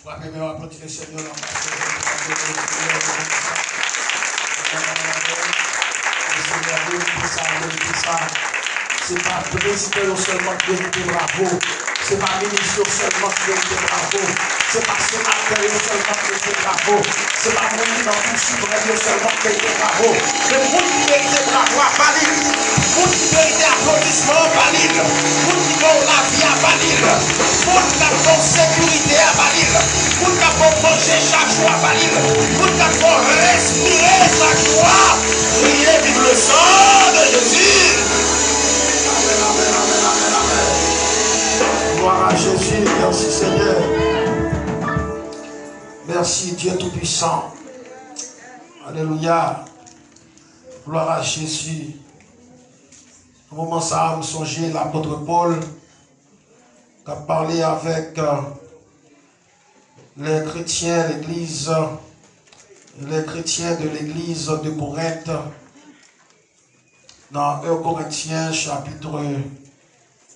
Frappez mes applaudissements, Seigneur. C'est pas président seulement qui dit bravo. C'est pas ministre seulement qui dit bravo. C'est pas sénateur seulement qui dit bravo. C'est pas mon dans tout suprême seulement qui dit bravo. Le monde qui mérite bravo à Balil. Le monde qui mérite applaudissement à Balil. Le monde qui veut la vie à Balil. Le monde qui a pour sécurité à Balil. Le monde qui a pour manger chaque jour à Balil. Le monde qui a pour respirer chaque jour. Priez, vive le sang de Jésus. Gloire à Jésus, merci Seigneur. Merci Dieu Tout-Puissant. Alléluia. Gloire à Jésus. Au moment ça, me songer l'apôtre Paul qui a parlé avec les chrétiens, l'église, les chrétiens de l'église de Corinthe. Dans 1 Corinthiens chapitre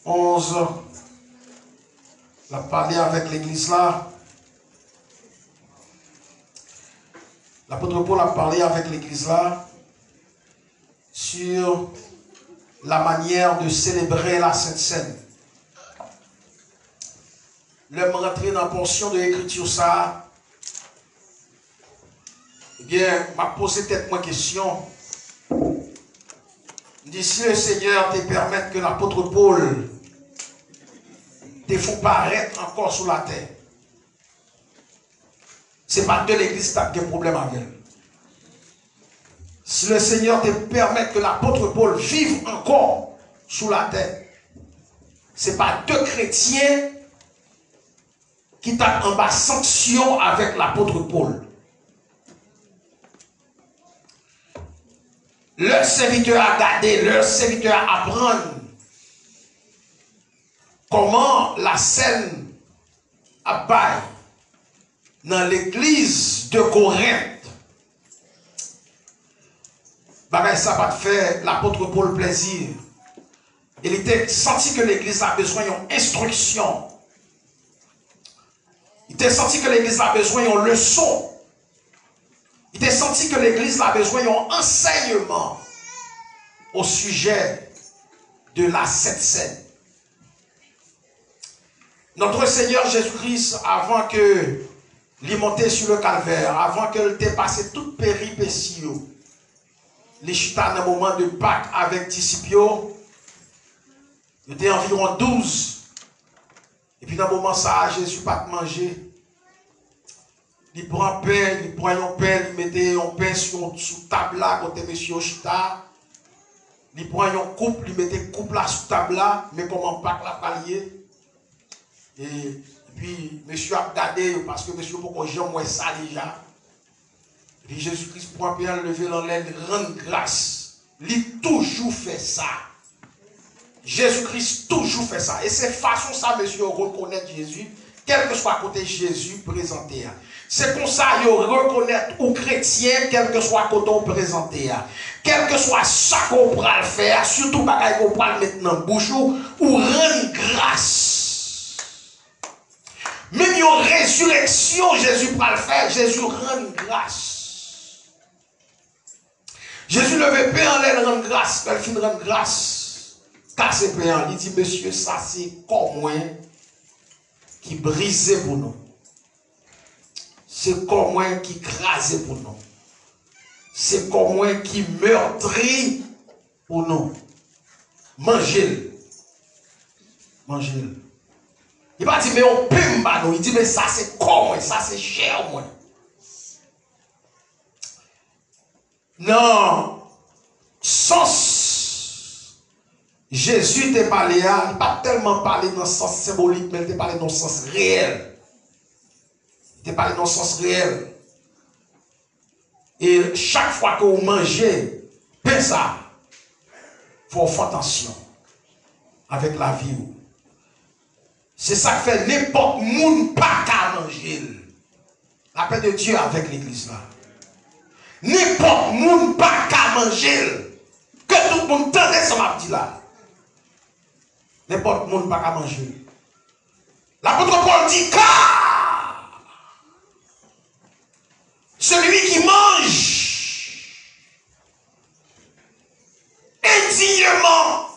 11, il a parlé avec l'église là. L'apôtre Paul a parlé avec l'église là sur la manière de célébrer la Sainte Seine. Le rentrer dans la portion de l'écriture ça, eh bien, m'a posé peut-être une question. Si le Seigneur te permet que l'apôtre Paul te faut paraître encore sur la terre, ce n'est pas de l'église qui a des problèmes avec elle. Si le Seigneur te permet que l'apôtre Paul vive encore sous la terre, ce n'est pas deux chrétiens qui t'ont en bas sanction avec l'apôtre Paul. Leur serviteur a gardé, leur serviteur a apprendre comment la scène apparaît dans l'église de Corinthe. Bagay ça va faire l'apôtre Paul plaisir. Il était senti que l'église a besoin d'une instruction. Il était senti que l'église a besoin d'une leçon. Il était senti que l'église a besoin d'un enseignement au sujet de la Sainte Seine. Notre Seigneur Jésus-Christ, avant que il monte sur le calvaire, avant qu'il ait passé toute péripétie, les chita dans le moment de Pâques avec disciples, il était environ 12. Et puis dans le moment ça, Jésus n'a pas mangé. Il prend pain, il prend un pain, il mettait un pain sur table là, côté monsieur Chita. Il prend un couple, il mettait coupe là sur table là, mais comment pas la palier. Et puis monsieur a regardé parce que monsieur pourquoi j'ai moins ça déjà. Et puis Jésus-Christ prend pain, lever dans l'aile, rendre grâce. Il toujours fait ça. Jésus-Christ toujours fait ça. Et c'est façon ça, monsieur, reconnaître Jésus, quel que soit côté Jésus présenté. C'est comme ça qu'ils reconnaissent aux chrétiens, quel que soit côté présenté. Quel que soit ça qu'on pourra le faire, surtout bagaille qu'on pourra le mettre dans le bouche ou rendre grâce. Même une résurrection, Jésus pourra le faire, Jésus rend grâce. Jésus levait paix en l'air, rend grâce, elle finit rendre grâce. Car c'est payant. Il dit, monsieur, ça c'est comme moi qui brisait pour nous. C'est comme moi qui crasait pour nous. C'est comme moi qui meurtrit pour nous. Mangez-le. Mangez-le. Il va dire, mais on peut pas nous. Il dit, mais ça c'est comme moi, ça c'est cher moi. Non. Sens. Jésus t'a parlé, il n'a pas tellement parlé dans le sens symbolique, mais il t'a parlé dans le sens réel. Il t'a parlé dans le sens réel. Et chaque fois que vous mangez, pense ça. Il faut faire attention avec la vie. C'est ça que fait n'importe monde pas qu'à manger. La paix de Dieu avec l'église là. N'importe monde pas qu'à manger. Que tout le monde tende ça m'a dit là. N'importe monde pas qu'à manger. L'apôtre Paul dit car Celui qui mange indignement.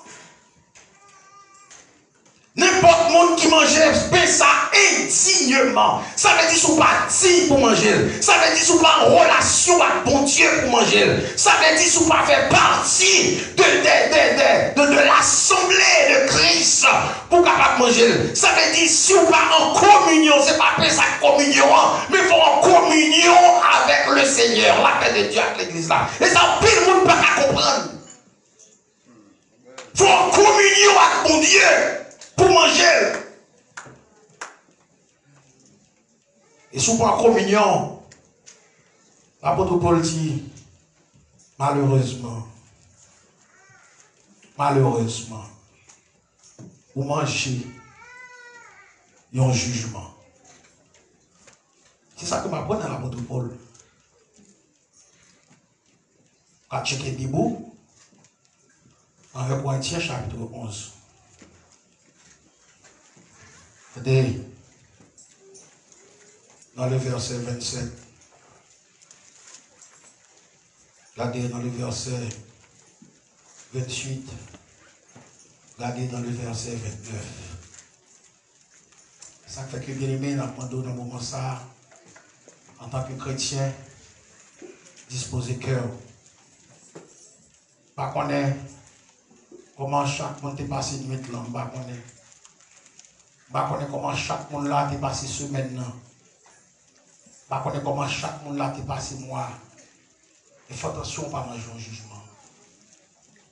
N'importe monde qui mangeait ça indignement. Ça veut dire qu'on pas digne pour manger. Ça veut dire qu'on pas en relation avec bon Dieu pour manger. Ça veut dire qu'on pas faire partie de l'assemblée de Christ pour capable manger. Ça veut dire si on pas en communion, c'est pas ça communion, mais il faut en communion avec le Seigneur, la paix de Dieu avec l'église là. Et ça, pile le monde pas qu'à comprendre. Il faut en communion avec mon Dieu. Pour manger. Et sous en communion, l'apôtre Paul dit, malheureusement, vous mangez, il y a un jugement. C'est ça que m'apprend dans l'apôtre Paul. Quand tu checkes Bible, en Corinthiens chapitre 11. Regardez dans le verset 27. Regardez dans le verset 28. Regardez dans le verset 29. Ça fait que bien aimé, nous avons dans le moment ça, en tant que chrétien, disposer cœur. Pas connaître comment chaque monde est passé de mettre l'homme, pas connaître. Je ne sais pas comment chaque monde là est passé semaine. Je ne sais pas comment chaque monde là est passé mois. Et fais attention pas manger un jugement.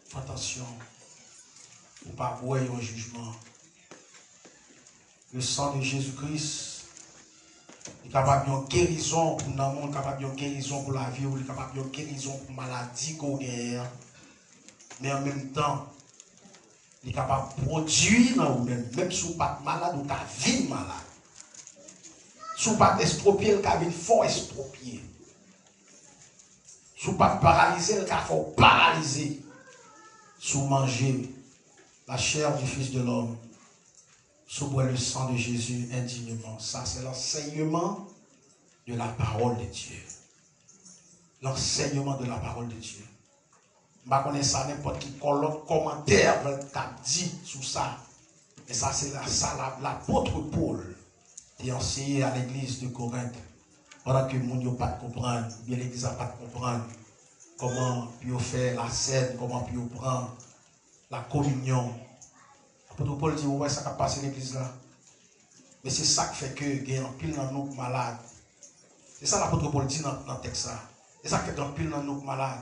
Fais attention. Ou pas boire un jugement. Le sang de Jésus-Christ est capable de guérison pour le monde, capable de guérison pour la vie, il est capable de guérison pour la maladie qu'on a. Mais en même temps, il est capable de produire dans vous-même, même si vous n'êtes pas malade ou ta vie malade. Si vous n'êtes pas estropié, le cas fort estropié. Si vous n'êtes pas paralysé, le cas fort paralysé. Si vous mangez la chair du Fils de l'homme, si vous boivez le sang de Jésus indignement, ça c'est l'enseignement de la parole de Dieu. L'enseignement de la parole de Dieu. Je ne connais pas n'importe qui commentaire qu'a dit sur ça. Mais ça, c'est l'apôtre Paul qui a enseigné à l'église de Corinthe. Pendant que les gens n'ont pas de comprendre, bien l'église n'a pas de comprendre comment puis faire la scène, comment puis prendre la communion. L'apôtre Paul dit, ouais, ça va passer l'église là. Mais c'est ça qui fait que il y a un pile dans nous malades. C'est ça l'apôtre Paul dit dans le texte. C'est ça qui fait un pile dans nous malades.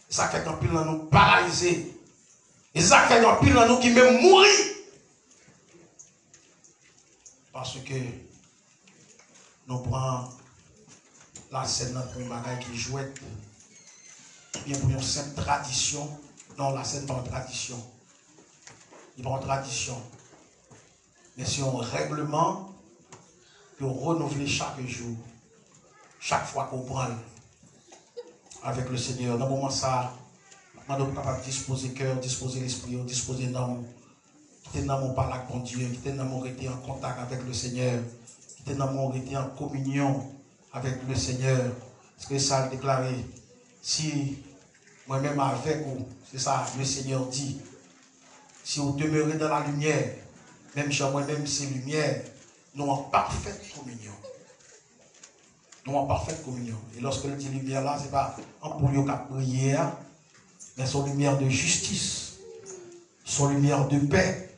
Ça fait qu'un pile dans nous paralysés. Et ça fait qu'un pile dans nous qui même mourir. Parce que nous prenons la scène pour une bagaille qui jouait. Bien pour une simple tradition. Non, la scène pas en tradition. Il pas en tradition. Mais c'est un règlement que renouveler chaque jour. Chaque fois qu'on prend avec le Seigneur. Dans le moment ça, nous sommes capables de disposer le cœur, disposer l'esprit, disposer l'âme, qui est dans mon parler avec mon Dieu, qui est dans mon rester en contact avec le Seigneur, qui est dans mon rester en communion avec le Seigneur. Parce que ça a déclaré, si moi-même avec vous, c'est ça le Seigneur dit, si vous demeurez dans la lumière, même chez moi-même c'est lumière, nous en parfaite communion. Nous en parfaite communion. Et lorsque le dit lumière là, ce n'est pas un pouliot qui a prié, mais son lumière de justice, son lumière de paix,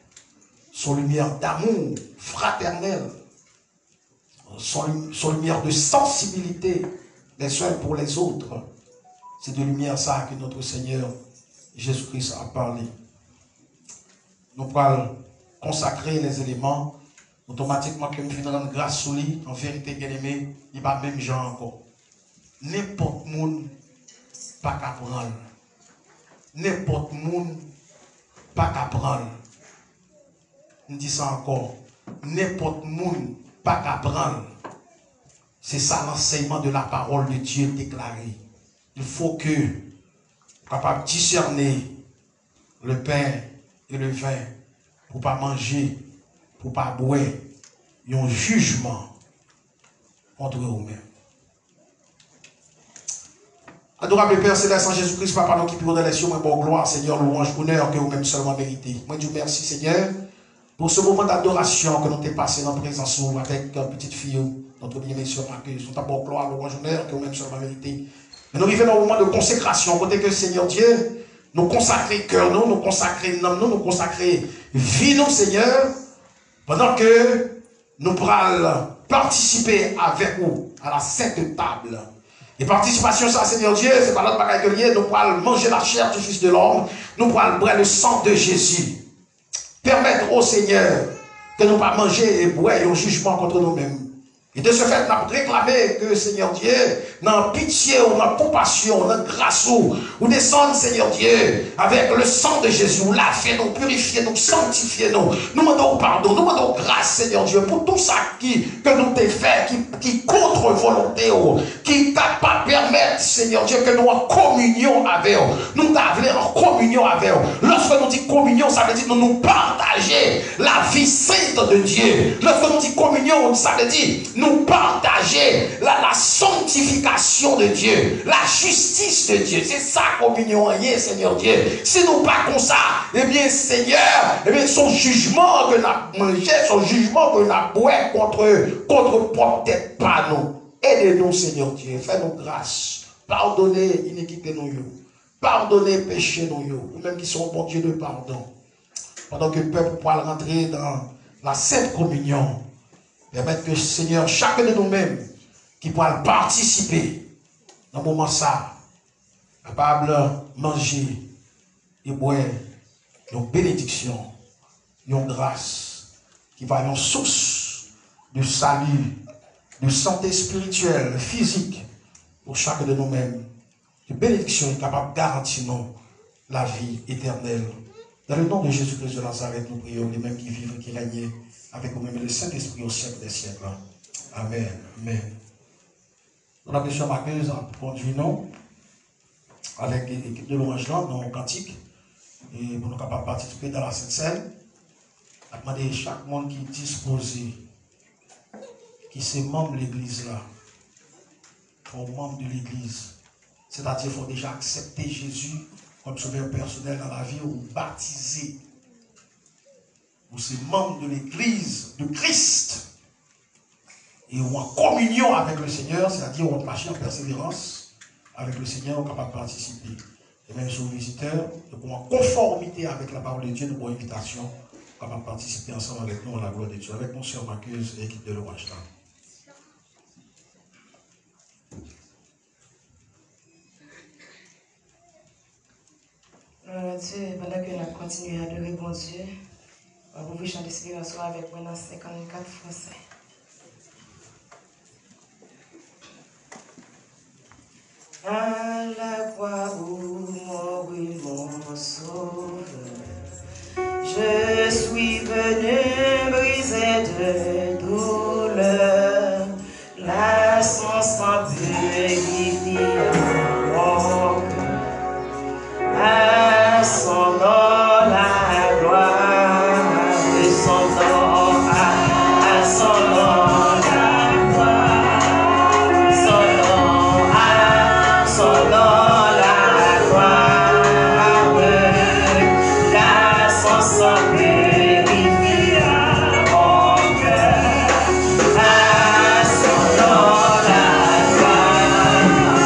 son lumière d'amour fraternel, son lumière de sensibilité les uns pour les autres. C'est de lumière ça que notre Seigneur Jésus-Christ a parlé. Nous pourrons consacrer les éléments. Automatiquement, que nous finissons rendre grâce sur lui, en vérité, bien aimé, il n'y a pas même gens encore. N'importe monde pas qu'à prendre. N'importe monde pas qu'à prendre. On dit ça encore. N'importe monde pas qu'à prendre. C'est ça l'enseignement de la parole de Dieu déclaré. Il faut que capable de discerner le pain et le vin pour ne pas manger, pour ne pas boire. Il y a un jugement contre vous-même. Adorable Père Céleste en Jésus-Christ, Papa, nous qui prions dans les cieux, moi, bon gloire, Seigneur, louange, honneur, que vous-même seulement méritez. Moi, Dieu merci, Seigneur, pour ce moment d'adoration que nous t'ai passé dans la présence avec une petite fille, notre bien-aimée sœur Marcus. Nous t'avons gloire, louange, honneur, que vous-même seulement méritez. Mais nous vivons dans un moment de consécration, côté que Seigneur Dieu, nous consacrer cœur, nous consacrer âme, nous consacrer vie, nous, Seigneur, pendant que nous pourrons participer avec vous à la sainte table. Et participation, ça, Seigneur Dieu, c'est pas notre bagaille que lié. Nous pourrons manger la chair du Fils de l'homme. Nous pourrons boire le sang de Jésus. Permettre au Seigneur que nous ne pas manger et boire un jugement contre nous-mêmes. Et de ce fait, nous avons réclamé que, Seigneur Dieu, dans pitié ou dans compassion, dans grâce ou descendre, Seigneur Dieu, avec le sang de Jésus, lavez-nous, purifiez-nous, sanctifiez-nous. Nous demandons pardon, nous demandons grâce, Seigneur Dieu, pour tout ça que nous t'ai fait, qui contre volonté, qui t'a pas permettre, Seigneur Dieu, que nous en communion avec vous. Nous t'avons en communion avec vous. Lorsque nous disons communion, ça veut dire que nous partager la vie sainte de Dieu. Lorsque nous disons communion, ça veut dire nous partager la sanctification de Dieu, la justice de Dieu. C'est ça communion, Seigneur Dieu. Si nous pas comme ça, eh bien, Seigneur, eh bien, son jugement que nous avons mangé, son jugement que nous avons boit contre peut-être pas nous. Aidez-nous, Seigneur Dieu. Fais-nous grâce. Pardonnez iniquité nous. Pardonnez péché nous. Ou même qui sont bon Dieu de pardon. Pendant que le peuple pourra rentrer dans la sainte communion. Permettre que, Seigneur, chacun de nous-mêmes qui pourra participer dans le moment ça, capable de manger et boire une bénédiction, une grâce qui va être une source de salut, de santé spirituelle, physique pour chacun de nous-mêmes. Une bénédiction est capable de garantir nous la vie éternelle. Dans le nom de Jésus-Christ de Nazareth, nous prions, les mêmes qui vivent et qui règnent avec nous-mêmes le Saint-Esprit au siècle des siècles. Amen. Amen. Nous avons besoin Marcus en conduit nous avec l'équipe de louange dans nos cantiques et pour nous capables de participer dans la Sainte Seine. Je demande chaque monde qui est disposé, qui est membre de l'église là, pour membre de l'église, c'est-à-dire qu'il faut déjà accepter Jésus comme sauveur personnel dans la vie ou baptiser. Ou c'est membre de l'église de Christ et ou en communion avec le Seigneur, c'est-à-dire on marche en persévérance avec le Seigneur, on est capable de participer. Et même sur les visiteurs, en conformité avec la parole de Dieu, nous avons une invitation, on est capable de participer ensemble avec nous à la gloire de Dieu, avec mon sœur Marcus et l'équipe de l'Orange. Dieu, pendant que nous continuons à adorer bon Dieu, vous pouvez chanter ce soir avec moi dans 54 français. À la croix où mourit mon sauveur, je suis venu briser de douleur, la sang purifie mon cœur, à son nom la gloire, de son nom à son nom la gloire, son nom à son nom la gloire, la sang purifie mon cœur, à son nom la gloire.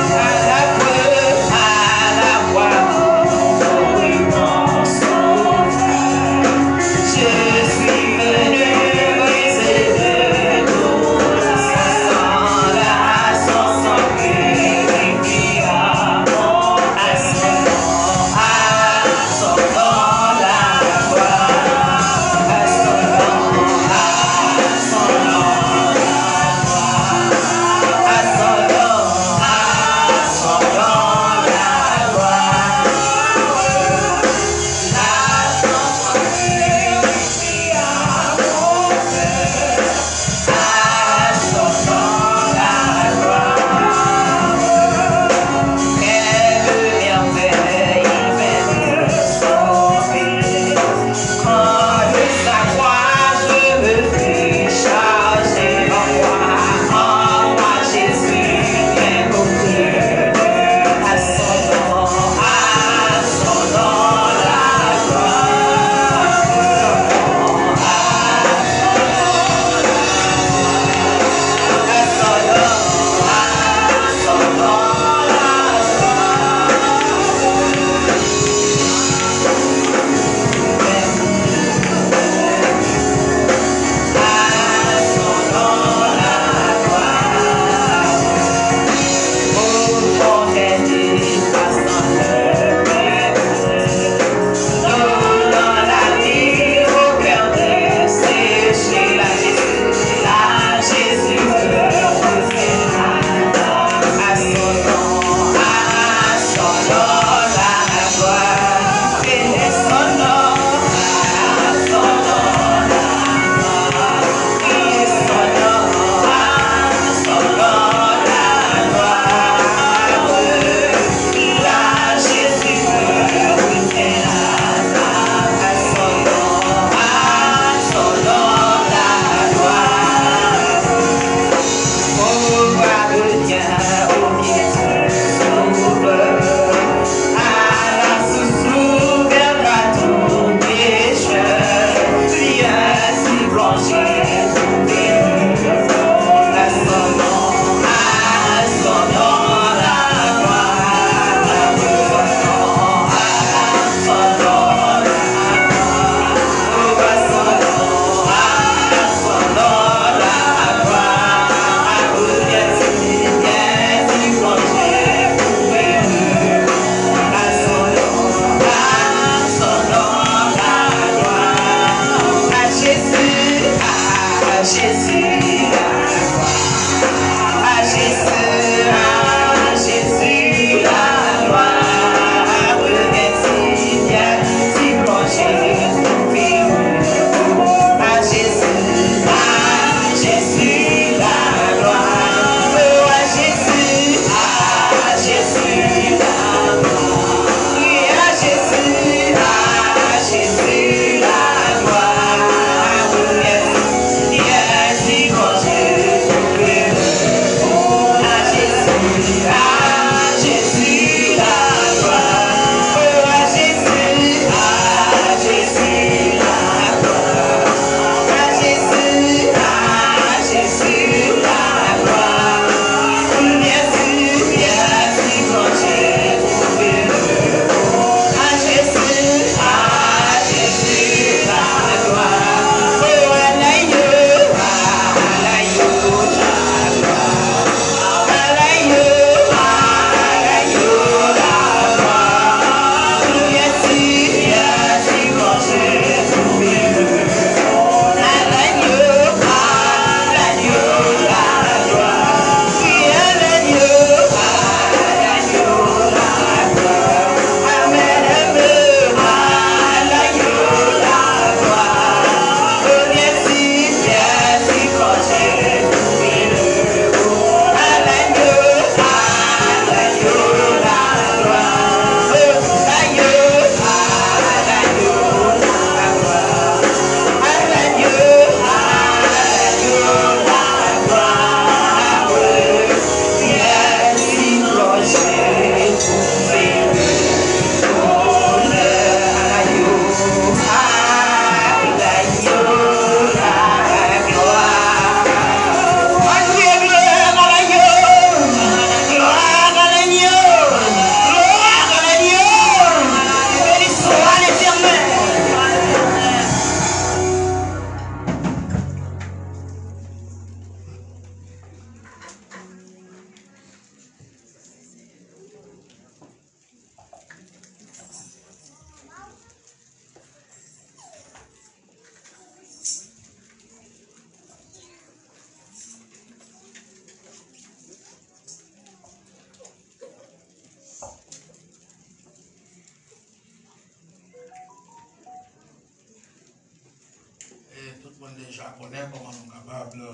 Déjà connaît comment nous sommes capables de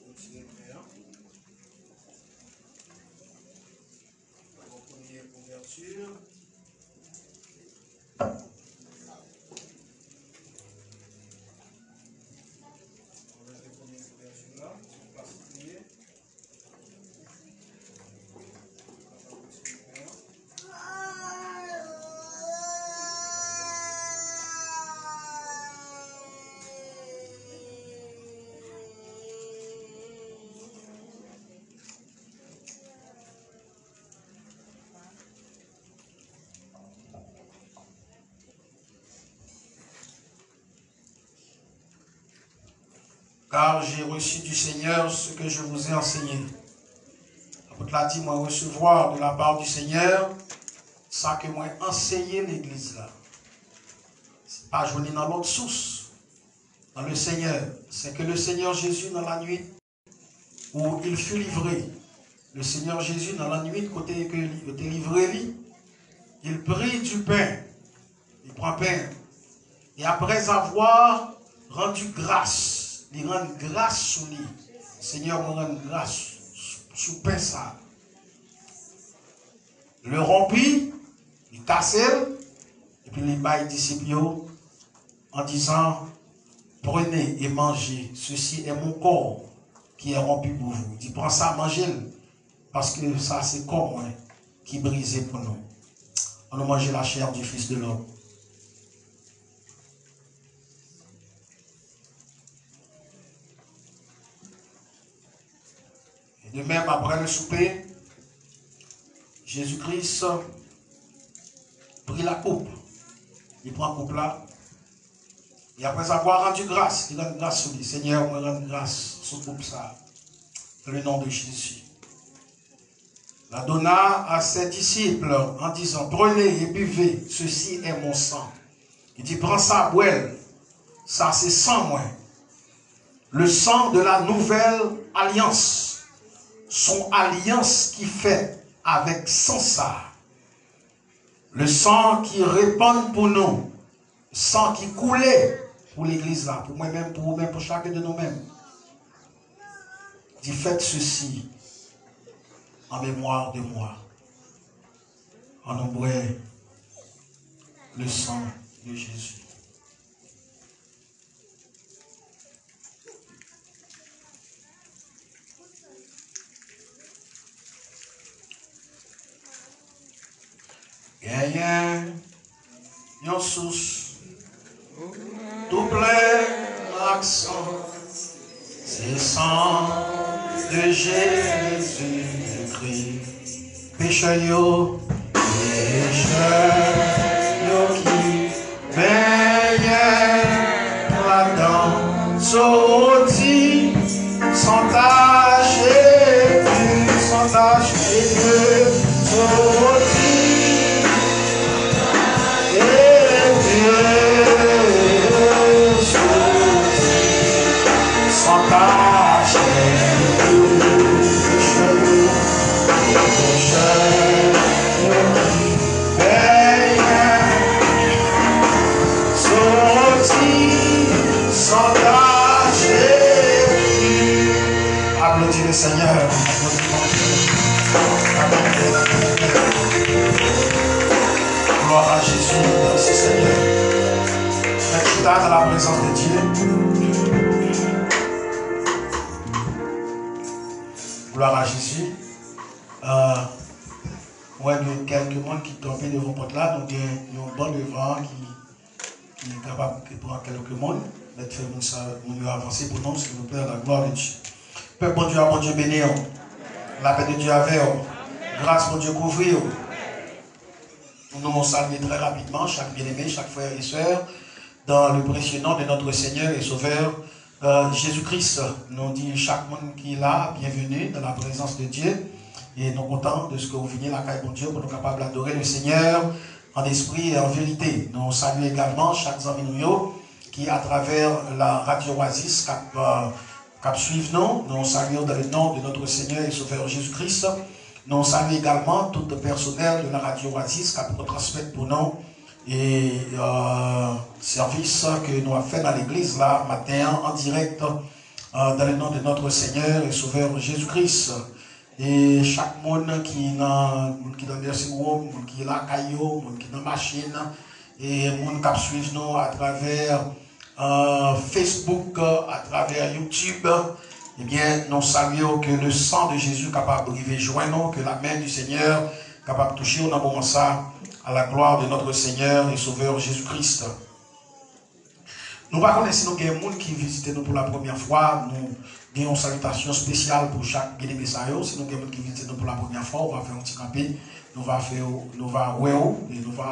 continuer prière. Première couverture. On va la première couverture là, on va se prier. Car j'ai reçu du Seigneur ce que je vous ai enseigné. L'apôtre l'a dit, moi recevoir de la part du Seigneur, ça que moi enseigné l'église là. C'est pas joigné dans l'autre source, dans le Seigneur. C'est que le Seigneur Jésus dans la nuit où il fut livré, le Seigneur Jésus dans la nuit côté que il était livré, il prit du pain, il prend pain, et après avoir rendu grâce, il rend grâce sous lui. Seigneur me rend grâce sous pain ça. Le rompit, il cassait, et puis il baille disciples en disant, prenez et mangez, ceci est mon corps qui est rompu pour vous. Il dit, prends ça, mangez-le, parce que ça c'est corps moi, qui brisé pour nous. On a mangé la chair du Fils de l'homme. De même, après le souper, Jésus-Christ prit la coupe. Il prend la coupe là. Et après avoir rendu grâce, il rend grâce sur lui. Seigneur, me rend grâce sur la coupe ça. Dans le nom de Jésus. La donna à ses disciples en disant, prenez et buvez, ceci est mon sang. Il dit, prends ça, bois. Ça c'est sang, moi. Le sang de la nouvelle alliance. Son alliance qui fait avec sang ça. Le sang qui répand pour nous. Le sang qui coulait pour l'église là. Pour moi-même, pour vous-même, pour chacun de nous-mêmes. Dit faites ceci en mémoire de moi. En nombre le sang de Jésus. Gagnez, yon sous, doublez l'accent, c'est sang de Jésus-Christ. Pécheur yo qui baignait là-dedans, sorti, sans tache et pur, sans tache et pur, sorti et pur, sorti, sans tache et pur, pécheur qui baigne, sorti, sans tache et pur. Applaudis le Seigneur. Gloire à Jésus, merci Seigneur. Merci dans la présence de Dieu. Gloire à Jésus. Ouais, il y a quelques monde qui tombent devant le porte là, donc il y a un bon devant qui est capable de prendre quelques monde. Mettre ça, nous avancer pour nous, s'il vous plaît, à la gloire de Dieu. Peuple bon Dieu, à mon Dieu béni. La paix de Dieu avec vous. Grâce mon Dieu couvrir. Nous nous saluons très rapidement, chaque bien-aimé, chaque frère et soeur, dans le précieux nom de notre Seigneur et Sauveur Jésus-Christ. Nous disons chaque monde qui est là, bienvenue dans la présence de Dieu. Et nous sommes contents de ce que vous venez la caille de Dieu pour nous capables d'adorer le Seigneur en esprit et en vérité. Nous saluons également chaque ami qui, à travers la radio Oasis, qui suivent nous. Nous saluons dans le nom de notre Seigneur et Sauveur Jésus-Christ. Nous saluons également tout le personnel de la radio Oasis qui transmettre pour nous et service que nous avons fait dans l'église là matin en direct dans le nom de notre Seigneur et Sauveur Jésus-Christ. Et chaque monde qui est dans le nursing home, qui est là, qui est dans la machine, et monde qui suit nous à travers Facebook, à travers YouTube, eh bien, nous saluons que le sang de Jésus est capable de joindre nous, que la main du Seigneur est capable de toucher au moment ça, à la gloire de notre Seigneur et Sauveur Jésus-Christ. Nous ne connaissons pas si nous avons des gens qui visitent nous pour la première fois. Nous avons une salutation spéciale pour chaque bien-aimé. Si nous avons des gens qui visitent nous pour la première fois, on va faire un petit campé. Nous allons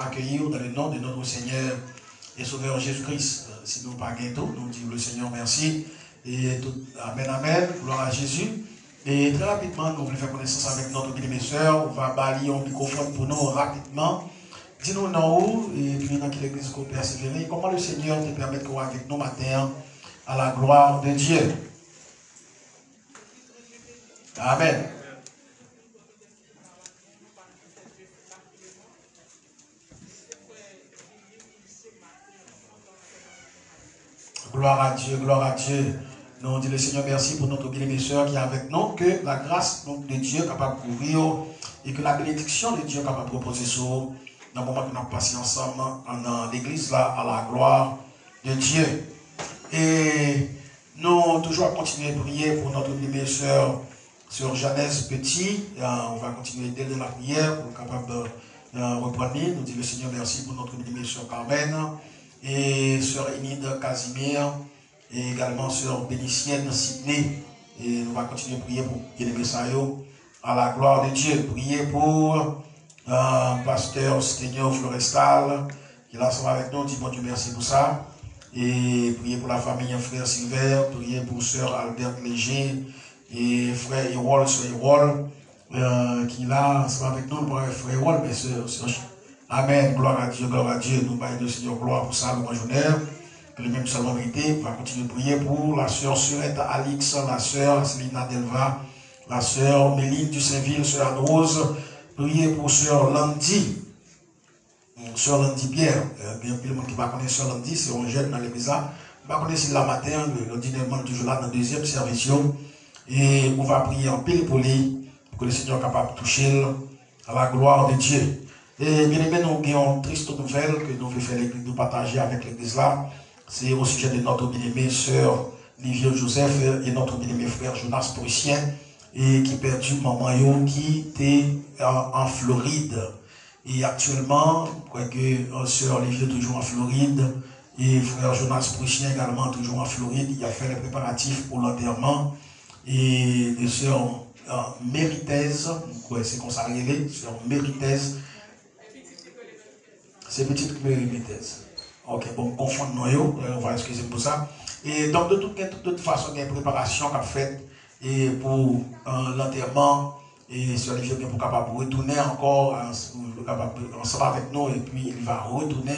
accueillir dans le nom de notre Seigneur et Sauveur Jésus-Christ. Si nous ne pas tout, nous disons le Seigneur merci. Et tout, amen, amen, gloire à Jésus. Et très rapidement, nous voulons faire connaissance avec notre bien-aimé sœur. On va balayer un microphone pour nous rapidement. Dis-nous non où, et puis dans quelle église qu'on persévérer. Comment le Seigneur te permet de voir avec nous matin à la gloire de Dieu. Amen. Gloire à Dieu, gloire à Dieu. Nous disons le Seigneur merci pour notre bien-aimé sœur qui est avec nous, que la grâce de Dieu est capable de couvrir et que la bénédiction de Dieu est capable de reposer sur nous dans le moment que nous avons passé ensemble dans l'église là, à la gloire de Dieu. Et nous toujours continuer à prier pour notre bien-aimé sœur Jeannès Petit. On va continuer d'aider la prière pour être capable de reprendre. Nous disons le Seigneur merci pour notre bien-aimé sœur Carmen et sœur Enid Casimir. Et également sœur Bénitienne Sydney. Et nous allons continuer à prier pour bien-aimé Sayo à la gloire de Dieu. Prier pour pasteur Seigneur Florestal qui est là ensemble avec nous. Dis bon Dieu merci pour ça. Et prier pour la famille frère Silver. Prier pour sœur Albert Léger et frère Erol, sœur Erol qui est là ensemble avec nous. Frère Erol, mais sœur. Amen. Gloire à Dieu, gloire à Dieu. Nous baillons le Seigneur gloire pour ça, le majoritaire. Que les mêmes seulement vérité, on va continuer à prier pour la sœur Surette Alix, la sœur Célina Delva, la sœur Méline du Saint-Ville, sœur Anne-Rose. Prier pour sœur Landy, sœur Landy Pierre. Bien plus le monde qui va connaître sœur Landy, c'est un jeune dans l'église là. On va connaître si la matin, le dînement toujours là dans le deuxième service. Et on va prier en pile pour lui, pour que le Seigneur soit capable de toucher à la gloire de Dieu. Et bien aimé, nous avons une triste nouvelle que nous voulons faire l'église, nous partager avec l'église là. C'est au sujet de notre bien-aimée sœur Livio Joseph et notre bien-aimé frère Jonas Prussien et qui perdu maman qui était en Floride. Et actuellement, je crois que Sœur Olivier toujours en Floride et frère Jonas Prouchien également toujours en Floride. Il a fait les préparatifs pour l'enterrement. Et de Sœur Méritaise, c'est comme ça révélé, Sœur Méritaise. C'est petite Méritaise. Ok, bon, confondre nous, on va excuser pour ça. Et donc, de toute façon, il y a une préparation qu'a faite pour l'enterrement. Et Sœur Olivier pour capable de retourner encore ensemble avec nous. Et puis, il va retourner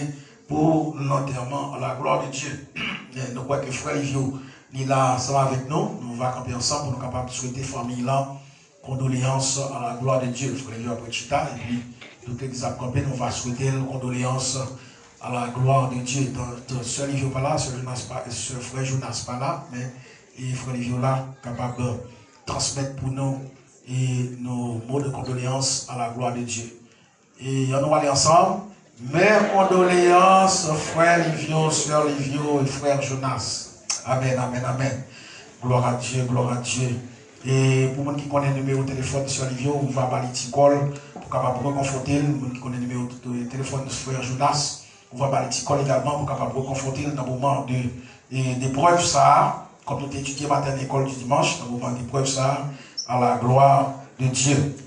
pour l'enterrement à la gloire de Dieu. Et nous croyons que Frère Olivier, il est là ensemble avec nous. Nous allons camper ensemble pour nous capables de souhaiter famille là. Condoléances à la gloire de Dieu. Frère Olivier après Chita. Et puis, tout l'église a campé, nous allons souhaiter condoléances à la gloire de Dieu. Sœur Olivier pas là, Sœur Frère Jonas pas là, mais Frère Olivier là, capable de transmettre pour nous et nos mots de condoléances à la gloire de Dieu. Et on va aller ensemble. Mes condoléances, Frère Livio, Sœur Livio et Frère Jonas. Amen, amen, amen. Gloire à Dieu, gloire à Dieu. Et pour moi qui connaît le numéro de téléphone de Sœur Livio, on va parler de call pour capable reconforter. Pour moi qui connaît le numéro de téléphone de Frère Jonas, on va parler de call également pour capable reconforter dans le moment d'épreuve ça, comme nous étudions matin à l'école du dimanche, dans le moment d'épreuve ça, à la gloire de Dieu.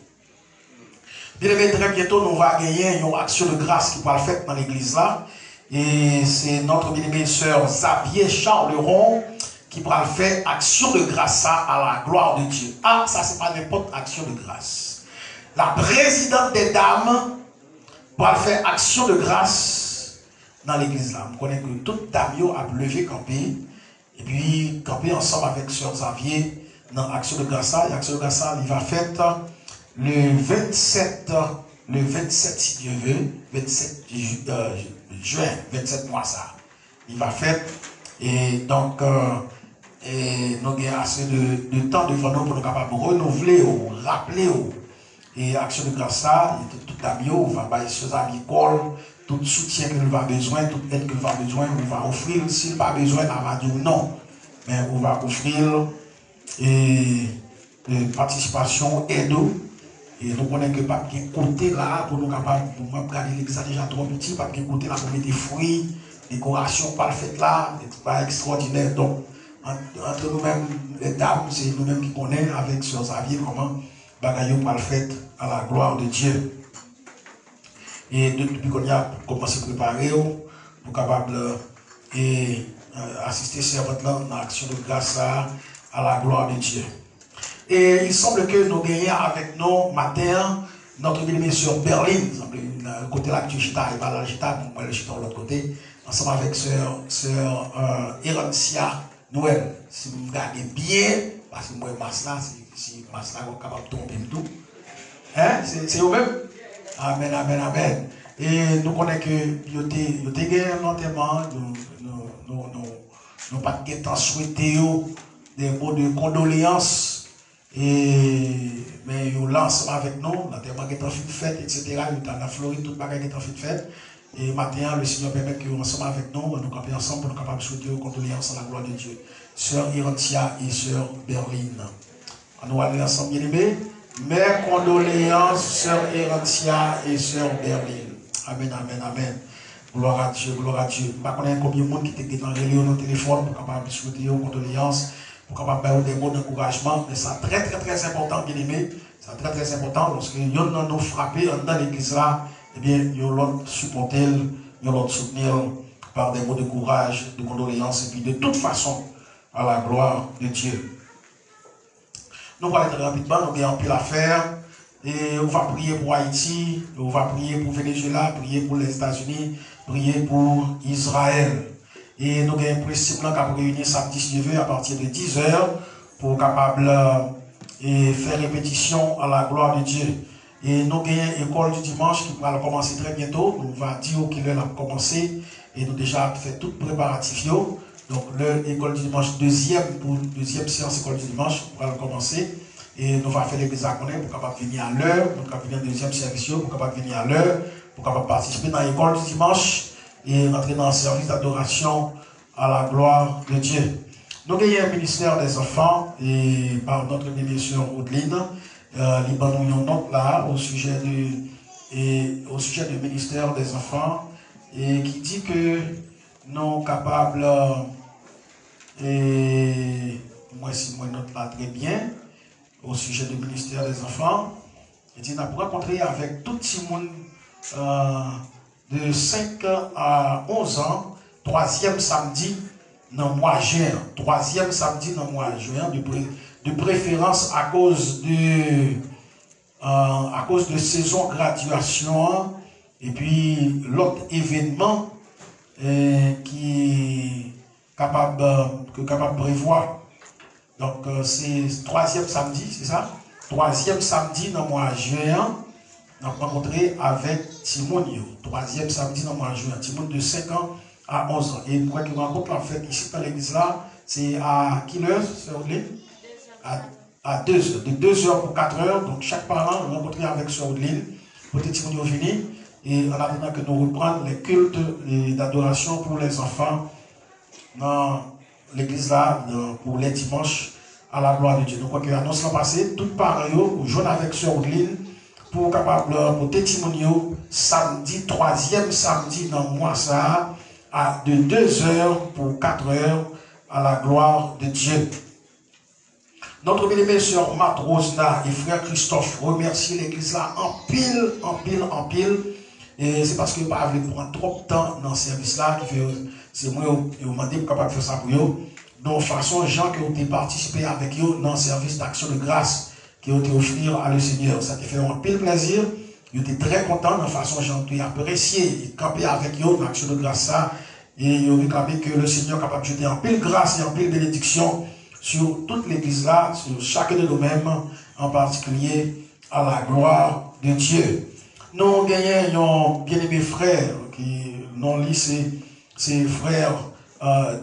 Bien aimé, très bientôt, nous allons gagner une action de grâce qui va être faite dans l'église là. Et c'est notre bien-aimée sœur Xavier Charleron qui va faire action de grâce à la gloire de Dieu. Ah, ça, c'est pas n'importe action de grâce. La présidente des dames va faire action de grâce dans l'église là. Vous connaissez que toute dame a levé campé. Et puis, camper ensemble avec sœur Xavier dans l'action de grâce. Et l'action de grâce, il va faire le 27, si Dieu veut, 27 juin, 27 mois ça. Il va faire. Et donc, nous avons assez de temps devant nous pour nous capables de renouveler, rappeler. Et action de grâce, tout ami, on va bailler sur amis col, tout soutien qu'il va besoin, toute aide qu'il va besoin, on va offrir. S'il n'a pas besoin, on va dire non. Mais on va offrir participation, aide. Et nous connaissons que pas de côté là pour nous capables pour regarder l'église déjà trop petit, pas de côté là pour mettre des fruits, décoration pas faite là, c'est pas extraordinaire. Donc entre nous-mêmes, les dames, c'est nous-mêmes qui connaissons avec Sœur Xavier comment bagaille pas le fait à la gloire de Dieu. Et depuis qu'on a commencé à préparer, pour capable assister servante là dans l'action de grâce à la gloire de Dieu. Et il semble que nous gagnons avec nous matin notre bien-aimée sœur Berlin, le côté là que tu chita et pas là le chita, moi le chita de l'autre côté, ensemble avec sœur Erancia Noël. Si vous regardez bien, parce que moi Masla, si Masla est capable de tomber tout, hein, c'est vous-même. Amen, amen, amen. Et nous connaissons que nous avons gagné lentement, nous pas de temps souhaité des mots de condoléances. Mais ils lancent avec nous, l'enterrement qui est en fait, etc. Dans la Floride, tout le bagage qui est en fait. Et maintenant, le Seigneur permet que nous ensemble avec nous, nous campions ensemble pour nous capables de souhaiter aux condoléances à la gloire de Dieu. Sœur Irantia et Sœur Berlin. Nous allons ensemble, bien aimés. Mes condoléances, Sœur Irantia et Sœur Berlin. Amen, amen, amen. Gloire à Dieu, gloire à Dieu. Je ne sais pas combien de monde qui était dans le téléphone pour capable de souhaiter aux condoléances. Pour capable faire des mots d'encouragement, mais c'est très important, bien aimé. C'est très important lorsque nous nous frappé dans l'église là, eh bien, nous l'ont supporté, nous l'ont soutenu par des mots de courage, de condoléances, et puis de toute façon, à la gloire de Dieu. Nous allons très rapidement, nous avons pile à faire, et on va prier pour Haïti, on va prier pour Venezuela, prier pour les États-Unis, prier pour Israël. Et nous avons un principe qui a réuni samedi si Dieu veut à partir de 10h pour capable faire répétition à la gloire de Dieu. Et nous avons une école du dimanche qui va commencer très bientôt. Nous va dire qu'il a commencé et nous déjà fait tout préparatif. Donc l'école du dimanche, deuxième séance école du dimanche va commencer. Et nous allons faire l'église à connaître pour capable venir à l'heure, pour capable venir deuxième service, pour capable venir à l'heure, pour capable participer dans l'école du dimanche et rentrer dans le service d'adoration à la gloire de Dieu. Nous avons un ministère des enfants et par notre bien-aimée sœur Audeline, nous avons une note là au sujet et au sujet du ministère des enfants, et qui dit que nous sommes capables, et moi si moi note pas très bien, au sujet du ministère des enfants, il dit nous avons rencontré avec tout le monde de 5 à 11 ans, 3e samedi dans le mois de juin, 3e samedi dans le mois de juin, de préférence à cause de saison graduation et puis l'autre événement qui est capable de prévoir. Donc c'est 3e samedi, c'est ça? 3e samedi dans le mois de juin, nous avons rencontré avec Timonio. 3e samedi dans le mois de juin, Timon de 5 ans à 11 ans. Et pourquoi qu'il rencontre en fait ici dans l'église là, c'est à quelle heure, Sœur Odile? À 2 heures, de 2 heures pour 4 heures. Donc chaque parent rencontré avec Sœur Odile, pour que Timonio vienne. Et en attendant que nous reprenions les cultes d'adoration pour les enfants dans l'église là, pour les dimanches à la gloire de Dieu. Donc, quand l'annonce l'a passé, tout pareil, jeune avec Sœur Odile, pour capable pour témoigner samedi, 3e samedi dans le mois ça, de 2 heures pour 4 heures à la gloire de Dieu. Notre bien-aimée sœur Marthe Rosna et frère Christophe remercient l'église là en pile. Et c'est parce que vous ne pouvez pas prendre trop de temps dans ce service là qui fait, c'est moi qui vous demandez pour capable faire ça pour vous. Donc, façon, gens qui ont participé avec vous dans le service d'action de grâce qui ont été offert à le Seigneur. Ça te fait un pile plaisir. Ils étaient très contents de la façon gens qui ont apprécié et camper avec vous dans l'action de grâce ça. Et ils ont réclamé que le Seigneur est capable de jeter en pile grâce et en pile bénédiction sur toute l'église là, sur chacun de nous-mêmes, en particulier à la gloire de Dieu. Nous gagnons un bien-aimé frère qui, non lycée, c'est frère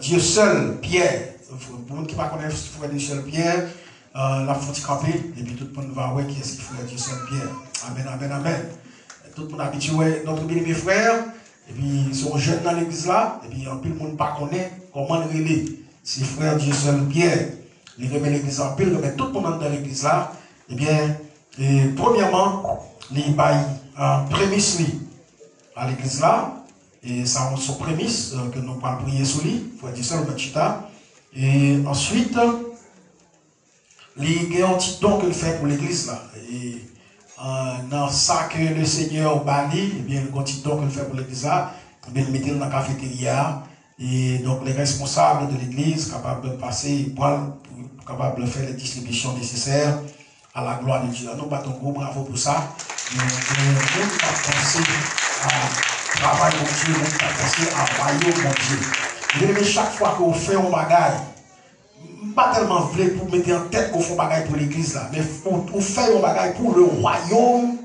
Dieu seul, Pierre. Pour ceux qui ne connaissent pas frère Dieu seul, Pierre, la fonte campée, et puis tout le monde va voir qui est ce frère Dieu seul, Pierre. Amen, amen, amen. Tout le monde habitué, notre bien-aimé frère, et puis ils sont jeunes dans l'église là, et puis un peu le monde ne connaît comment le relayer. C'est frère Dieu seul, Pierre. Il remet l'église en pile, il remet tout le monde dans l'église là. Eh bien, premièrement, il baille un prémisse à l'église là. Et ça a son prémisse que nous allons prier sur lui, il faut dire ça, le Machita. Et ensuite, il y a un petit don qu'il fait pour l'église là. Et dans ça que le Seigneur banit, eh bien, le petit don qu'il fait pour l'église là, eh bien, il met dans la cafétéria. Et donc, les responsables de l'église, capables de passer, capables de faire les distributions nécessaires à la gloire de Dieu. Nous battons gros bravo pour ça. Nous avons pensé à travailler mon Dieu, nous avons pensé à royaume mon Dieu. Mais chaque fois qu'on fait un bagage, pas tellement vrai pour mettre en tête qu'on fait un bagage pour l'église là, mais on fait un bagage pour le royaume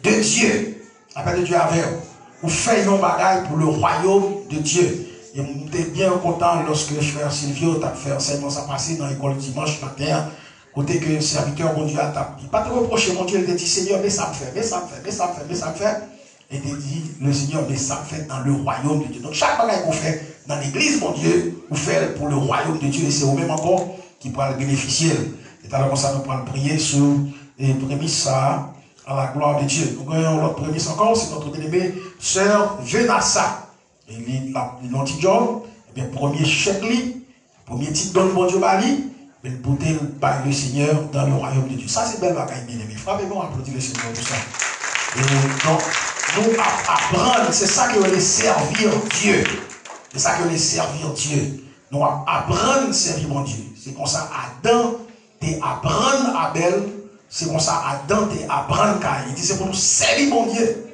de Dieu. Appelle Dieu avec vous. On fait un bagage pour le royaume de Dieu. Et j'étais bien content lorsque le frère Silvio t'a fait enseignement ça passé dans l'école dimanche matin. Côté que le serviteur, mon Dieu, il n'a pas te reproché, mon Dieu, il t'a dit Seigneur, mais ça me fait, mais ça me fait, mais ça me fait, mais ça me fait. Et il t'a dit le Seigneur, mais ça me fait dans le royaume de Dieu. Donc chaque bagage qu'on fait dans l'église, mon Dieu, vous faites pour le royaume de Dieu. Et c'est vous-même encore qui pourra le bénéficier. Et alors, comme ça, nous pourrons prier sur les prémices à la gloire de Dieu. Nous avons l'autre prémisse encore, c'est notre bien-aimée sœur Venassa. Et l'anti-job, eh bien, premier chèque, premier titre dans le bon Dieu Bali, mais le beauté par le Seigneur dans le royaume de Dieu. Ça, c'est belle bagaille, bien aimé. Frappez-moi, applaudissez le Seigneur pour ça. Et donc, nous apprendre, c'est ça que veut servir Dieu. C'est ça que veut servir Dieu. Nous apprendre à servir mon Dieu. C'est comme ça, Adam, t'es apprendre Abel, c'est comme ça, Adam, t'es apprendre Caïn. Il dit, c'est pour nous servir mon Dieu.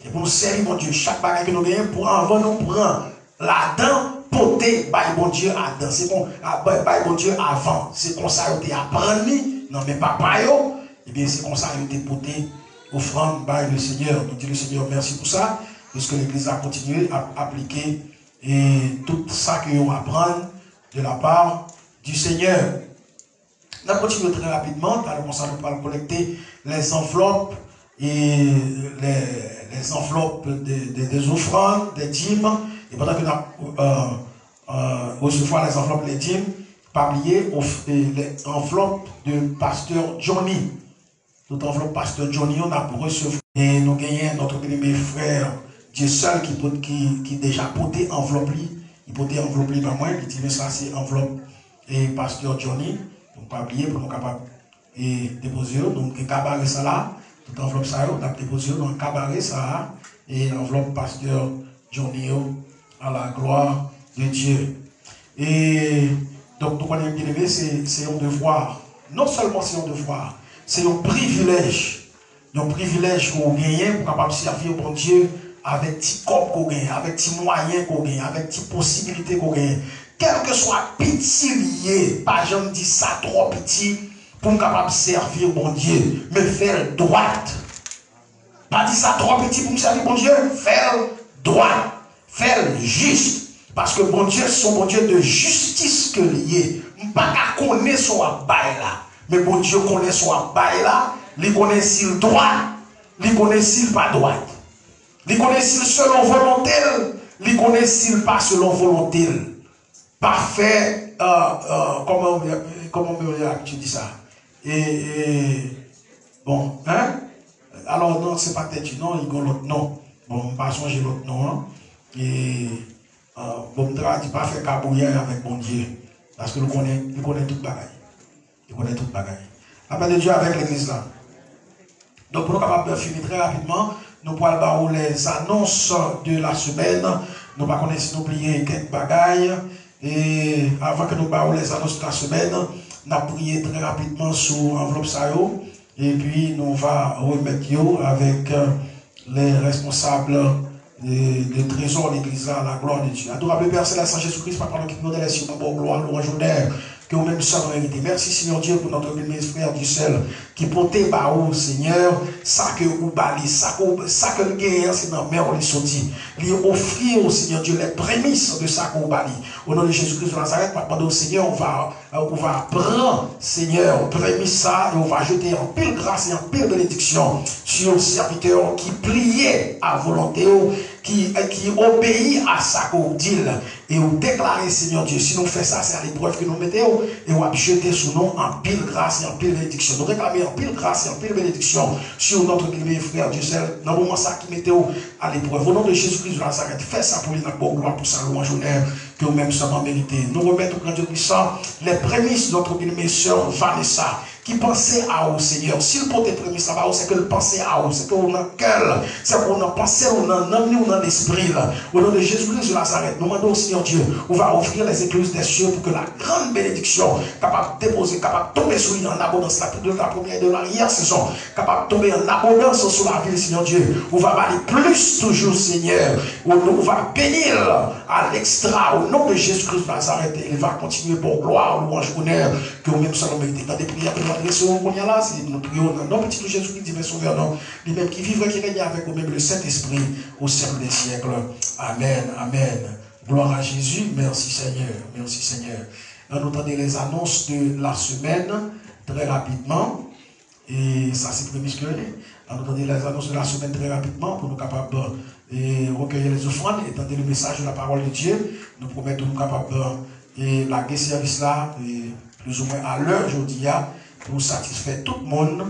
Et pour nous servir mon Dieu, chaque bagage que nous gagnons, pour avant nous prendre là-dedans, porter par mon Dieu Adam. C'est bon, par mon Dieu avant. C'est comme ça que tu apprendre, non mais pas par eux. Et bien c'est comme ça que tu porté offrande par le Seigneur. Nous disons le Seigneur merci pour ça, parce que l'Église a continué à appliquer et tout ça que nous apprenons de la part du Seigneur. On continue très rapidement, alors ça nous parle collecter les enveloppes et les enveloppes des offrandes, des dîmes, et pendant que nous recevons les enveloppes, les dîmes, pas oublier les enveloppes de pasteur Johnny. Tout enveloppe pasteur Johnny, on a pour recevoir. Et nous gagnons notre bien-aimé frère Dieu seul qui déjà porté enveloppe. Il portait enveloppe par moi, il dit mais ça c'est enveloppe et pasteur Johnny. Donc pas oublier pour nous capables et déposer. Donc cabaret ça là, tout enveloppe ça, on a déposé dans cabaret ça et enveloppe pasteur Johnny à la gloire de Dieu. Et donc nous connaissons bien aimé, c'est un devoir. Non seulement c'est un devoir, c'est un privilège. Un privilège qu'on gagne pour capable servir au bon Dieu avec des corps qu'on gagne, avec des moyens qu'on gagne, avec des possibilités qu'on gagne. Quel que soit petit lié, pas j'aime dire ça trop petit pour nous capable servir au bon Dieu, mais faire droite. Pas dire ça trop petit pour me servir au bon Dieu, faire droite, faire juste. Parce que bon Dieu, c'est bon Dieu de justice que lié. Pas qu'à connaître son bail là. Mais bon Dieu connaît son bail là. Il connaît s'il droit. Il connaît s'il pas droit. Il connaît s'il selon volonté. Il connaît s'il pas selon volonté. Parfait. Comment tu dis ça? Bon, hein? Alors non, c'est pas tête, non, il y a l'autre nom. Bon, pas changer l'autre nom. Hein? Et bon, je ne dis pas faire cabouillère avec mon Dieu. Parce que il connaît toute bagaille. Il connaît toute bagaille. Appel de Dieu avec l'église là. Donc, pour nous capables de finir très rapidement, nous pourrons avoir les annonces de la semaine. Nous ne pouvons pas si nous oublier quelques bagailles. Et avant que nous parlions les annonces de la semaine, nous avons prié très rapidement sur l'enveloppe Sayo. Et puis, nous allons remettre avec les responsables de trésor de l'église à la gloire de Dieu. Adorable Père Céleste, Jésus-Christ, par le qui nous donne sur notre gloire, louange, honneur, que vous-même sommes vérité. Merci, Seigneur Dieu, pour notre bien frère du seul, qui portait par vous, Seigneur, ça que vous balisez, ça que le gagnant, c'est dans la mer, on les sortit. Lui offrir au Seigneur Dieu les prémices de ça que vous balisez. Au nom de Jésus-Christ de Nazareth, maintenant, Seigneur, on va prendre, Seigneur, prémices ça, et on va jeter en pile grâce et en pile bénédiction sur le serviteur qui pliait à volonté, qui obéit à ça qu'on dit, et vous déclarez, Seigneur Dieu, si nous faisons ça, c'est à l'épreuve que nous mettons, et on va jeter sous nous en pile grâce et en pile bénédiction. Nous réclamons en pile grâce et en pile bénédiction sur notre bien frère Dieu seul, dans le moment ça qui mettons à l'épreuve. Au nom de Jésus-Christ de Nazareth, fais ça pour lui, notre gloire, pour sa louange honneur, que nous-mêmes sommes en mérité. Nous remettons au grand Dieu puissant les prémices de notre bien sœur Vanessa, qui pensait à vous, Seigneur. S'il porte des prémices là-bas, c'est que le penser à vous, c'est qu'on a cœur, c'est qu'on a pensé, on a amené, on a l'esprit. Au nom de Jésus-Christ de Nazareth, nous demandons au Seigneur Dieu, on va ouvrir les écluses des cieux pour que la grande bénédiction, capable de déposer, capable de tomber sur lui en abondance, de la première et de l'arrière-saison, capable de tomber en abondance sur la vie, Seigneur Dieu. On va aller plus toujours, Seigneur. On va bénir à l'extra, au nom de Jésus-Christ de Nazareth. Et il va continuer pour gloire, louange, honneur, que nous-mêmes sommes mérités. Dans des prières, nous prions dans le nom petit de Jésus-Christ, dit Sauveur, non, lui-même qui vivra, qui règne avec nous-mêmes le Saint-Esprit au siècle des siècles. Amen, amen. Gloire à Jésus, merci Seigneur, merci Seigneur. On entendait les annonces de la semaine très rapidement, et ça c'est prémiscueux. On entendait les annonces de la semaine très rapidement pour nous capables de recueillir les offrandes et entendre le message de la parole de Dieu. Nous promettons nous capables de laguer ce service là, plus ou moins à l'heure aujourd'hui, pour satisfaire tout le monde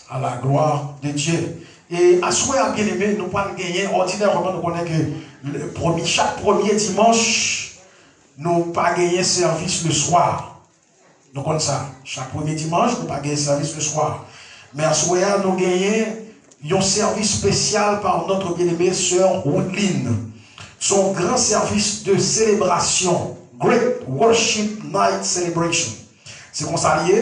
à la gloire de Dieu. Et à souhait à bien aimé, nous pouvons gagner ordinairement, nous connaissons que chaque premier dimanche, nous pas gagner service le soir. Nous connaissons ça. Chaque premier dimanche, nous pas gagner service le soir. Mais à souhait, nous gagnons un service spécial par notre bien-aimée sœur Woodline. Son grand service de célébration, Great Worship Night Celebration. C'est qu'on s'allie.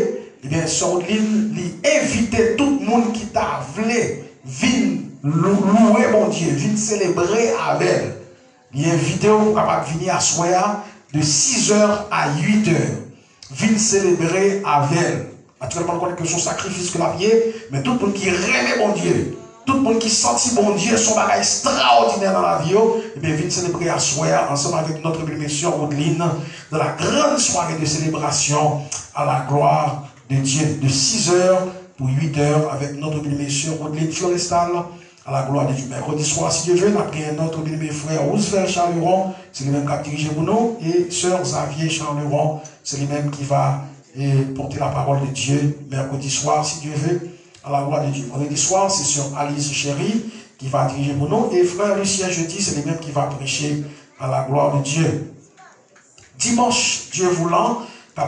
Eh bien, sur l'île, il invitait tout le monde qui t'a voulu venir louer mon Dieu, venir célébrer avec elle. Il invitait pour capable venir à soir de 6h à 8h. Venir célébrer avec elle. Naturellement, on connaît que son sacrifice que la vie, mais tout le monde qui aimait mon Dieu, tout le monde qui sentit mon Dieu, son bagage extraordinaire dans la vie, eh bien, venir célébrer à soir ensemble avec notre mission Woodline dans la grande soirée de célébration à la gloire de Dieu, de 6h pour 8h avec notre bien-aimé sœur Woodline Florestal à la gloire de Dieu. Mercredi soir, si Dieu veut, nous avons notre bien-aimé frère Roosevelt Charleron, c'est lui-même qui a dirigé pour nous, et sœur Xavier Charleron, c'est lui-même qui va porter la parole de Dieu mercredi soir, si Dieu veut, à la gloire de Dieu. Vendredi soir, c'est sur Alice Chéri qui va diriger pour nous. Et frère Lucien, jeudi, c'est les mêmes qui va prêcher à la gloire de Dieu. Dimanche, Dieu voulant,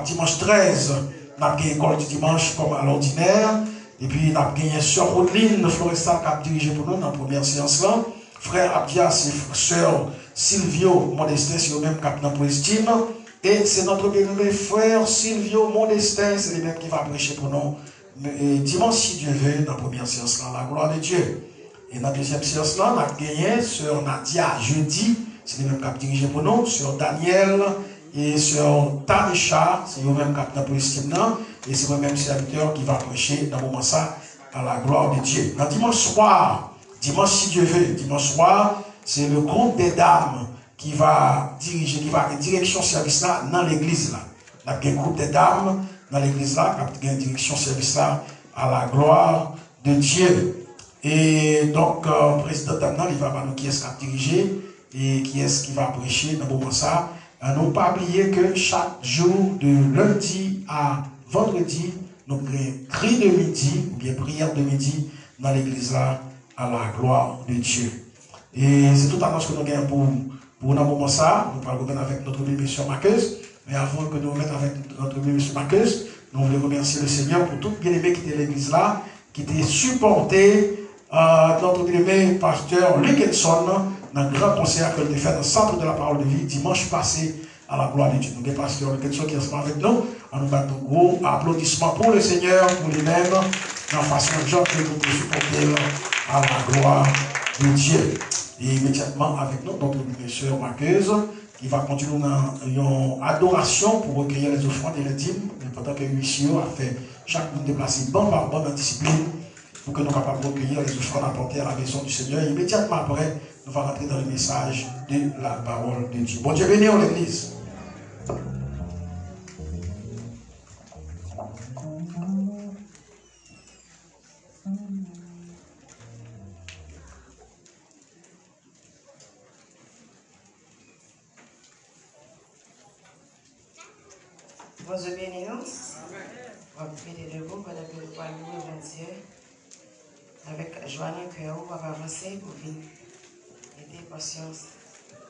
dimanche 13, nous avons une école du dimanche comme à l'ordinaire. Et puis, nous avons une sœur Rodeline Florestal qui a dirigé pour nous dans la première séance là. Frère Abdias et sœur Silvio Modestin, c'est eux-mêmes qui dans Palestine. Et c'est notre bien-aimé frère Silvio Modestin, c'est les mêmes qui va prêcher pour nous. Et dimanche, si Dieu veut, dans la première séance là, la gloire de Dieu. Et dans la deuxième séance là, on a gagné sœur Nadia jeudi, c'est les mêmes qui ont dirigé pour nous, sœur Daniel et sœur Tanisha, c'est eux-mêmes qui ont Palestine. Et c'est moi-même serviteur qui va prêcher dans le moment ça à la gloire de Dieu. Dans dimanche soir, dimanche si Dieu veut, dimanche soir, c'est le groupe des dames qui va diriger, qui va direction service là dans l'église là. Il y a un groupe des dames dans l'église là qui a une direction service là à la gloire de Dieu. Et donc, président Damnan, il va nous qui est-ce qui a dirigé et qui est-ce qui va prêcher dans le moment ça. À ne pas oublier que chaque jour de lundi à vendredi, nous avons cri de midi, ou bien prière de midi, dans l'église là, à la gloire de Dieu. Et c'est toute annonce que nous gagnons pour un moment ça. Nous parlons avec notre bien monsieur Marqueuse. Mais avant que nous nous mettions avec notre bien monsieur Marqueuse, nous voulons remercier le Seigneur pour tout bien-aimé qui était à l'église là, qui était supporté notre bien-aimé pasteur Luckenson dans le grand concert qu'il a fait dans le centre de la parole de vie dimanche passé à la gloire de Dieu. Nous avons pasteur Luckenson qui est ensemble avec nous. On nous bat un gros applaudissement pour le Seigneur, pour lui-même, dans la façon de genre que nous pouvons supporter à la gloire de Dieu. Et immédiatement avec nous, notre sœur Marqueuse, qui va continuer dans une adoration pour recueillir les offrandes et les dîmes, pendant que l'huissier a fait chaque monde déplacer bon par bon en discipline, pour que nous soyons capables de recueillir les offrandes apportées à la maison du Seigneur. Et immédiatement après, nous allons rentrer dans le message de la parole de Dieu. Bon Dieu béni en l'église. Bon Dieu béni nous. On va prier debout pendant que nous allons louer mon Dieu. Avec joie dans le cœur, on va avancer pour vivre. Mettez patience.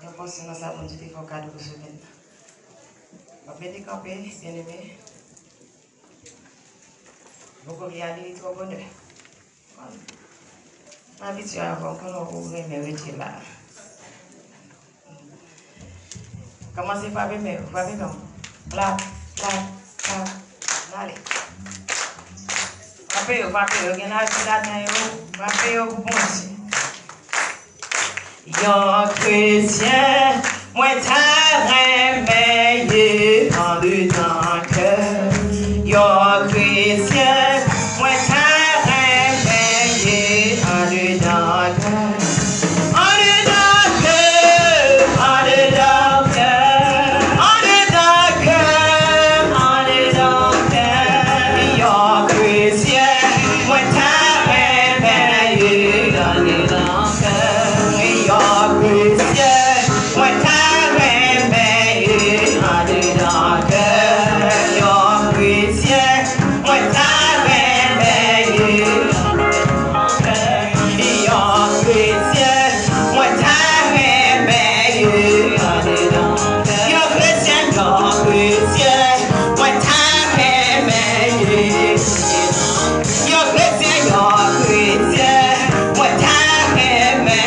Nous pensons dans ça, mon Dieu, il faut cadeau pour ce semaine. On va mettre camper, bien aimé. Beaucoup de réalité, trop bonheur. On habitué avant qu'on ouvre mes retirs là. Commencez par mes pas bien comme. Clap, clap, clap. Allez. Papé, il y a un papé, pour bon Dieu. Yon chrétien, moi t'as réveillé en dedans cœur. Yon chrétien, moi t'as réveillé en dedans cœur. En dedans cœur, en dedans cœur, en dedans cœur, en dedans cœur. Yon chrétien, moi t'as réveillé en dedans cœur. Yon chrétien, moi t'as réveillé en dedans cœur. Yon chrétien, moi t'as réveillé en dedans cœur. Yon chrétien, moi t'as réveillé en dedans cœur. Yon chrétien, moi t'as réveillé. Yon chrétien, moi t'as réveillé.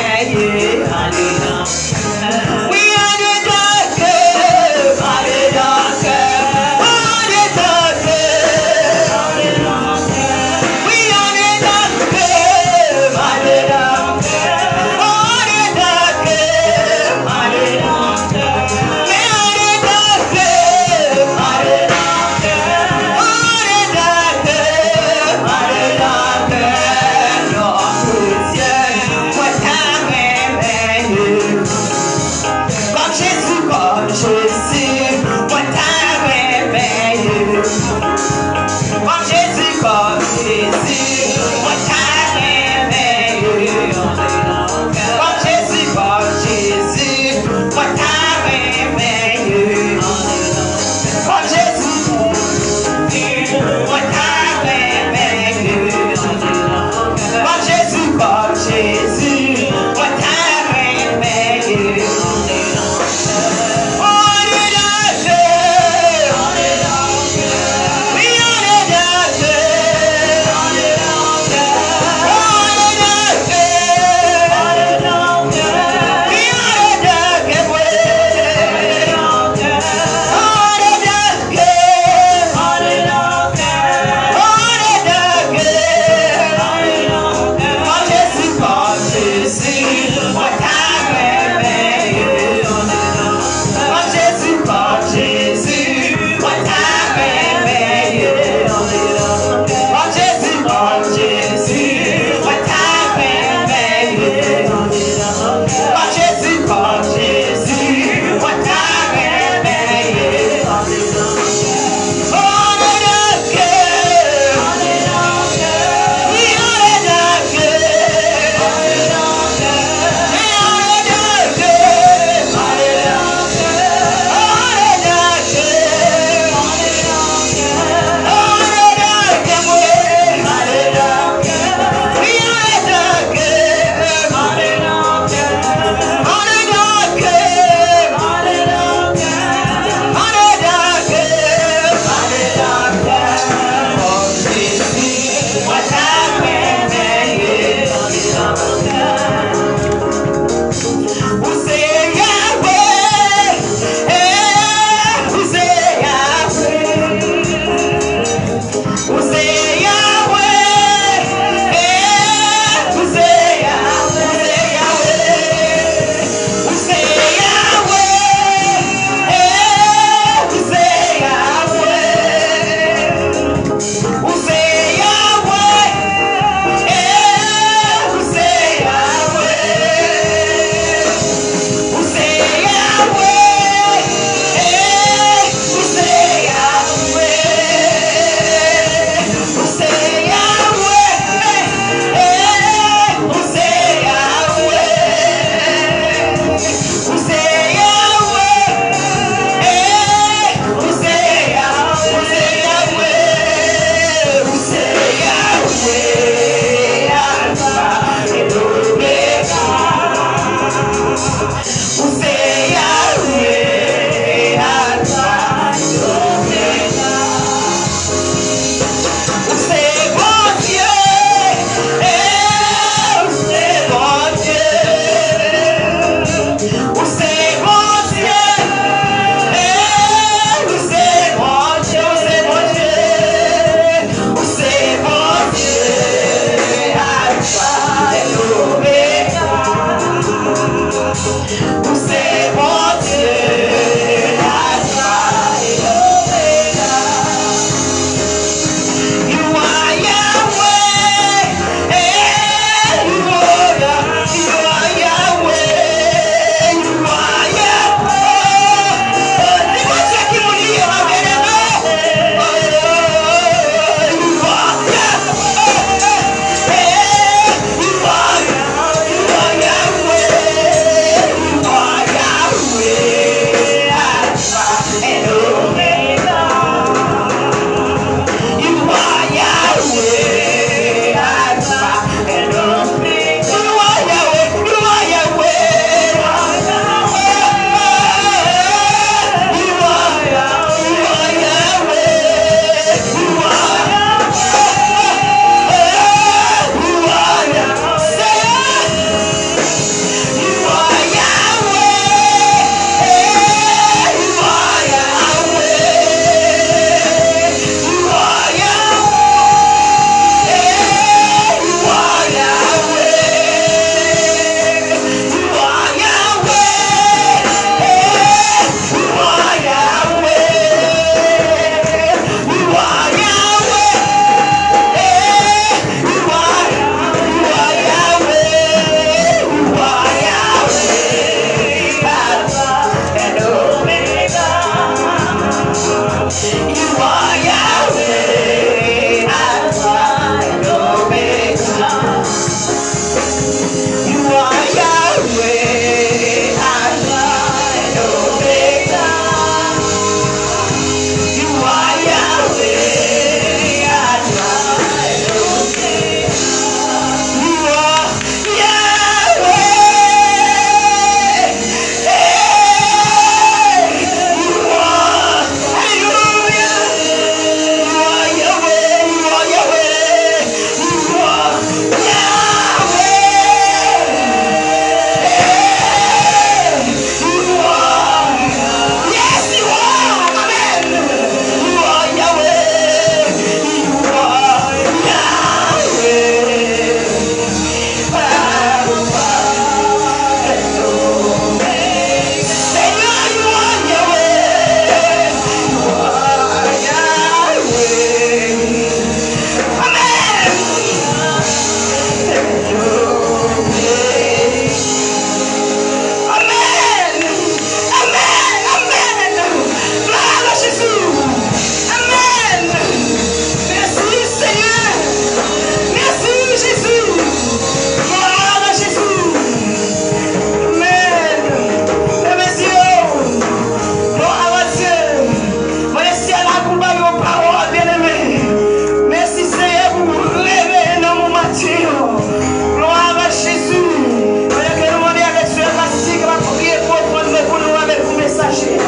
Gloire à Jésus. Voilà que nous demandons avec ce Bastille qui va prier pour nous avec vos messagers.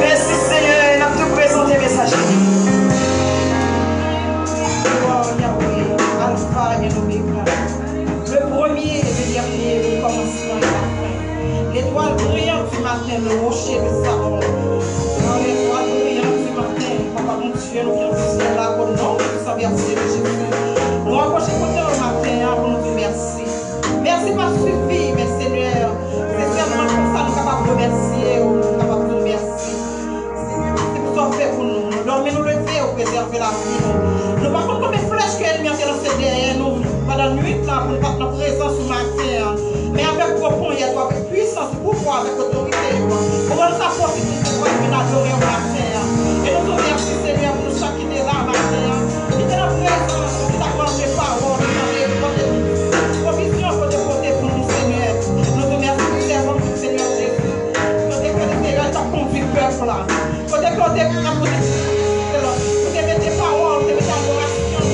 Merci Seigneur, nous avons tout présenté messager. Gloire Yahweh, Alpha et l'Oméga. Le premier et le dernier, le commencement et la fin. L'étoile brillante du matin, le rocher de Salomon. Dans l'étoile brillante du matin, Papa mon Dieu, nous viens de là au nom de sa verset de Jésus. Nous rapprochons côté au matin pour nous dire merci. Merci pour suivi, mes Seigneur. C'est seulement comme ça nous sommes capables de remercier, nous sommes capables de remercier. C'est pour ça fait pour nous. Nous dormons, nous lever, nous préserver la vie. Nous par contre comme des flèches que l'ennemi a lancé derrière nous pendant la nuit là pour nous pas notre présence ce matin. Mais avec profond, il y a avec puissance, pouvoir, avec autorité. Pour nous apporter tout ce qu'on a adoré au matin. Et nous te remercions Seigneur pour nous chaque qui est là matin. Qui est dans la présence, qui t'a mangé parole, provision pour déposer pour nous Seigneur. Nous te remercions Seigneur Jésus. Quand tu as conduit le peuple là. Quand tu as conduit le peuple là. Vous avez des paroles, vous avez des adorations,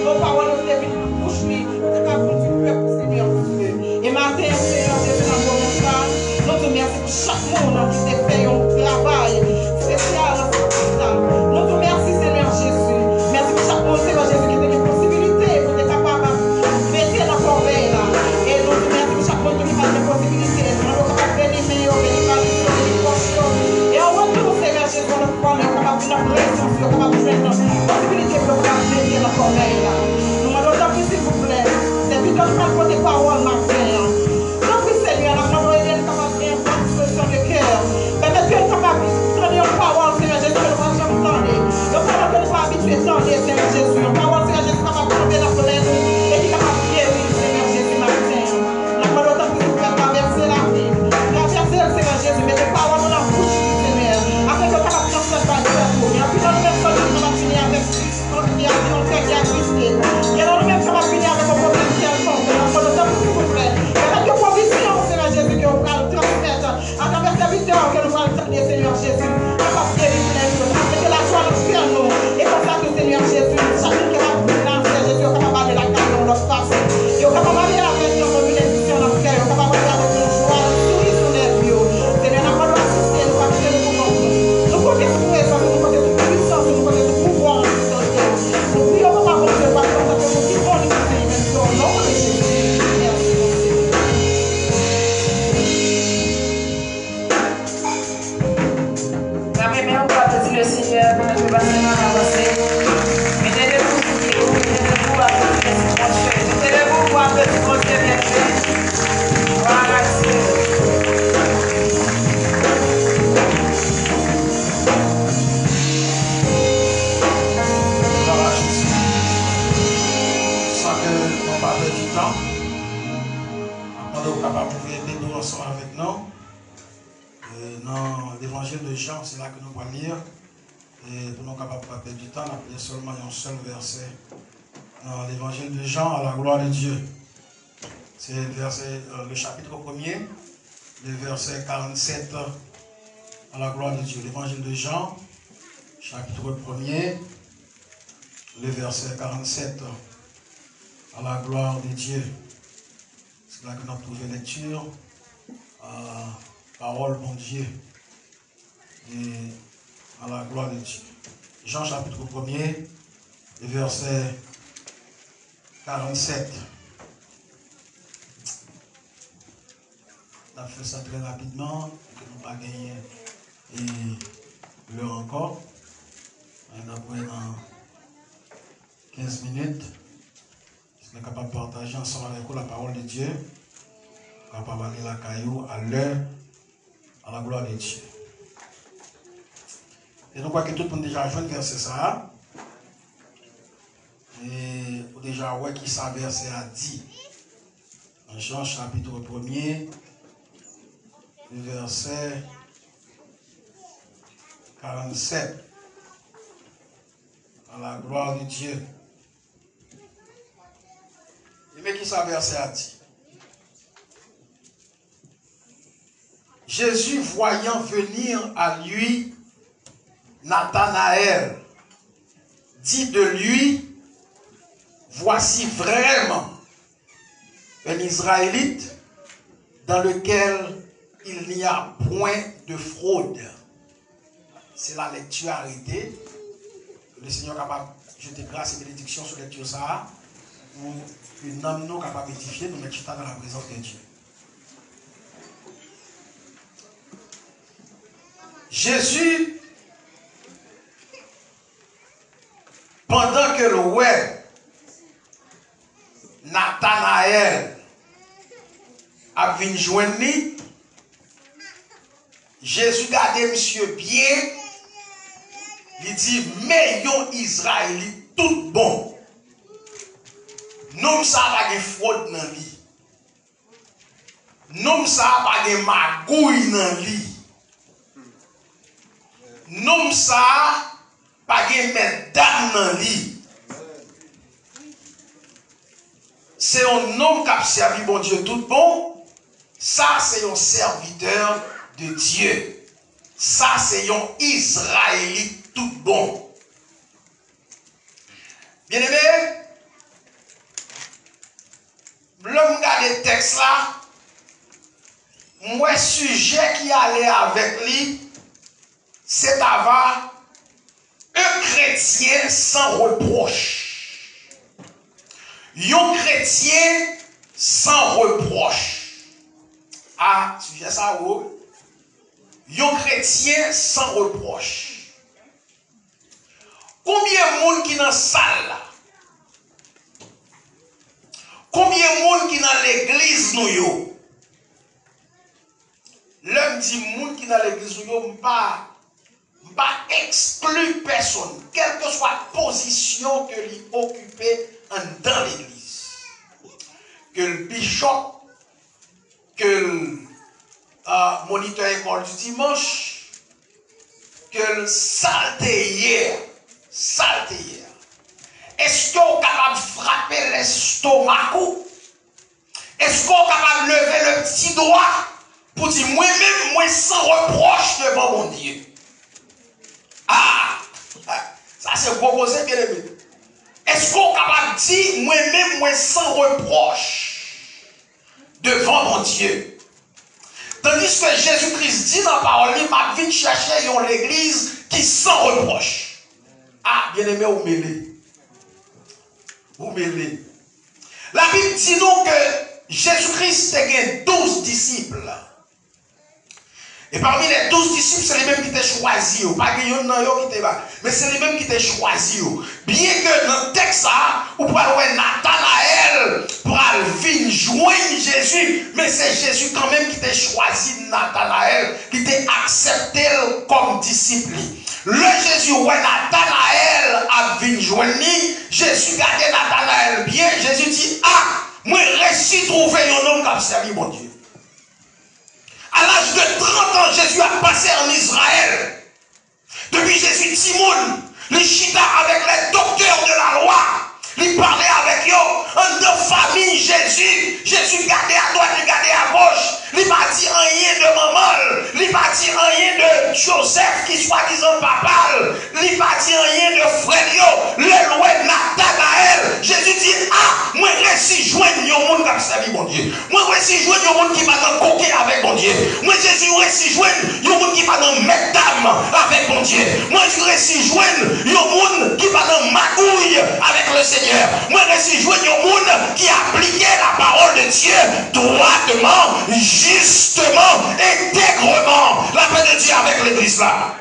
vos paroles, vous avez une bouche libre, vous avez conduit le peuple, Seigneur Dieu. Et matin, Seigneur Dieu, dans vos messages, nous te remercions pour chaque monde qui t'a fait un travail spécial. Nous te remercions, Seigneur Jésus. Merci pour chaque monde, Seigneur Jésus, qui a des possibilités pour être capable de mettre la corbeille là. Et nous te remercions pour chaque monde qui a des possibilités. Nous sommes capables de venir, venir, et on retourne, Seigneur Jésus, on est capable de la présence, on est capable de faire la possibilité de venir la corbeille là. Nous demandons, s'il vous plaît, c'est plus que nous porter parole matin. Donc, Seigneur, nous demandons d'être capable de faire une disposition de cœur. Peut-être que nous sommes capables de prendre une parole, Seigneur Jésus, que nous ne pouvons jamais entendre. Nous parlons que nous ne sommes pas habitués à entendre, Seigneur Jésus. Une parole, Seigneur Jésus, capable de tomber dans la colère et qui est capable de guérir, Seigneur Jésus, matin. Nous demandons que nous puissions traverser la vie. Traverser, Seigneur Jésus, mais des paroles dans la bouche, Seigneur. Afin que nous puissions transmettre par Dieu. Il y a plus de personnes qui vont finir avec il y a un cœur qui a twisté. Il y a nous-mêmes qui vont finir avec un problème qui a tombé. Nous demandons, s'il vous plaît. Il y a quelques provisions, Seigneur Jésus, que nous allons transmettre à travers cette vidéo que nous allons traiter, Seigneur Jésus. Parce que la joie nous fait nous. Et comme ça que Seigneur Jésus, chacun qui va dans Seigneur Jésus, est capable de la garder dans notre face. Il est capable de la mettre dans une édition dans le cœur. Il est capable de la mettre dans une joie, une souris sur les vieux. Seigneur, nous allons assister, nous allons assister, nous allons nous compter sur présence, nous compter sur puissance, nous compter sur pouvoir. Nous prions pour ma bonne parce que nous vivons les Seigneur, au nom de Jésus. Le Seigneur, pour notre bâtiment avancé. Mettez-vous à mettez-vous pour applaudir mon Dieu bien fait. Voilà, Gloire à Jésus. Sans que nous pas perdre du temps, après nous sommes capables de aider nous ensemble avec nous. Dans l'évangile de Jean, c'est là que nous allons lire. Et pour nous capables de perdre du temps, on a pris seulement un seul verset. Dans l'évangile de Jean, à la gloire de Dieu. C'est le chapitre 1er, le verset 47, à la gloire de Dieu. L'évangile de Jean, chapitre 1er, le verset 47, à la gloire de Dieu. C'est là que nous avons trouvé lecture. Parole, mon Dieu. Et à la gloire de Dieu. Jean chapitre 1er, le verset 47. On a fait ça très rapidement, que nous n'avons pas gagné l'heure encore. On a pris dans 15 minutes. On est capable de partager ensemble avec vous la parole de Dieu. On est capable d'aller la caillou à l'heure, à la gloire de Dieu. Et nous croyons que tout le monde déjà joué le verset ça. Et déjà, ouais, qui ça verset a dit. En Jean chapitre 1er, le verset 47. À la gloire de Dieu. Mais qui ça verset a dit. Jésus, voyant venir à lui Nathanaël, dit de lui, voici vraiment un Israélite dans lequel il n'y a point de fraude. C'est la lecture arrêtée. Le Seigneur est capable de jeter grâce et bénédiction sur la lecture ça, ou une âme nous capable d'édifier, nous mettons dans la présence de Dieu. Jésus, pendant que le ouais, Nathanaël a venu joindre, Jésus gardait monsieur bien, il dit, mais yon Israélite tout bon. Nous ça pas de fraude dans lui. Nous ça pas de magouille dans lui. Nous ça pas de mesdames dans lui. C'est un homme qui a servi bon Dieu tout bon. Ça c'est un serviteur de Dieu. Ça c'est un Israélite tout bon. Bien aimé, l'homme garde le texte là, moi sujet qui allait avec lui, c'est d'avoir un chrétien sans reproche. Un chrétien sans reproche. Ah, sujet ça où? Un chrétien sans reproche. Combien de monde qui dans la salle là? Combien de monde qui dans l'église nous yo? L'homme dit monde qui dans l'église nous yo pas exclu personne, quelle que soit la position que lui occupait dans l'église. Que le bishop, que le moniteur école du dimanche, que le saltéier. Est-ce qu'on est capable de frapper l'estomac? Est-ce qu'on est capable de lever le petit doigt pour dire moi-même, moi sans reproche devant mon Dieu? Ah, ça c'est proposé, bien aimé. Est-ce qu'on est capable de dire moi-même, moi sans reproche devant mon Dieu? Tandis que Jésus-Christ dit dans la parole, il m'a vite chercher l'église qui sans reproche. Ah, bien aimé, vous mêlez. Vous mêlez. La Bible dit donc que Jésus-Christ a 12 disciples. Et parmi les 12 disciples, c'est les mêmes qui étaient choisis. Pas que mais c'est les mêmes qui étaient choisis. Bien que dans le texte, vous pouvez voir Nathanaël pour venir joindre Jésus. Mais c'est Jésus quand même qui était choisi Nathanaël, qui était accepté comme disciple. Le Jésus, ouais, Nathanaël a venu joindre, Jésus gardait Nathanaël bien. Jésus dit, ah, moi, réussi trouver un homme qui a servi mon Dieu. À l'âge de 30 ans, Jésus a passé en Israël. Depuis Jésus, Timoun, les chita avec les docteurs de la loi. Il parlait avec eux. En deux familles, Jésus gardait à droite, il gardait à gauche. Il n'a pas dit rien de maman. Il n'a pas dit rien de Joseph qui soit disant papa. Il n'a pas dit rien de frère. Le loin Nathanaël. Jésus dit, ah, moi réussi joindre un monde qui a servi mon Dieu. Moi réussi joindre un monde qui va dans coquet avec mon Dieu. Moi Jésus réussi joindre un monde qui va dans mesdames avec mon Dieu. Moi je réussi joindre un monde qui va dans magouille avec le Seigneur. Moi réussi joindre un monde qui appliquait la parole de Dieu droitement, justement, intègrement. La paix de Dieu avec l'église là.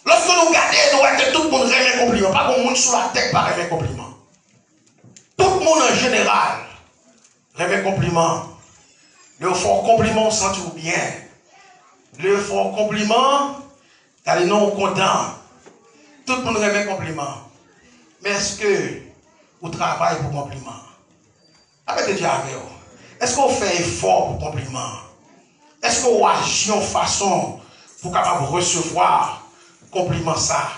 Lorsque nous regardons, nous voyons que tout le monde remet compliment. Pas bon monde sur la tête par remet compliment. Tout le monde en général remet compliment. Le fort compliment, on sent tout bien. Le fort compliment, car les non contents. Tout le monde remet compliment. Mais est-ce que vous travaillez pour compliment? Avec Dieu avec vous. Est-ce qu'on fait effort pour compliment? Est-ce qu'on agit en façon pour capable recevoir compliment ça?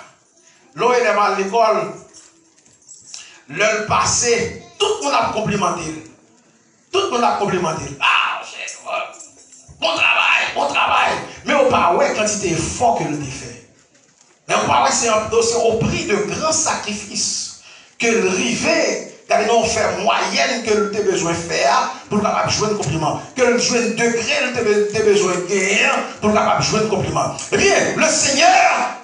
L'on est à l'école, l'heure passée, tout le monde a complimenté. Tout le monde a complimenté. Ah, bon travail. Mais on parle ouais quantité d'efforts que l'on a fait. Mais on parle c'est au prix de grands sacrifices que le rivet, car on fait moyenne que tu as besoin de faire pour capable jouer un compliment. Que le jouer un degré, tu as besoin de gagner pour capable jouer un compliment. Eh bien, le Seigneur,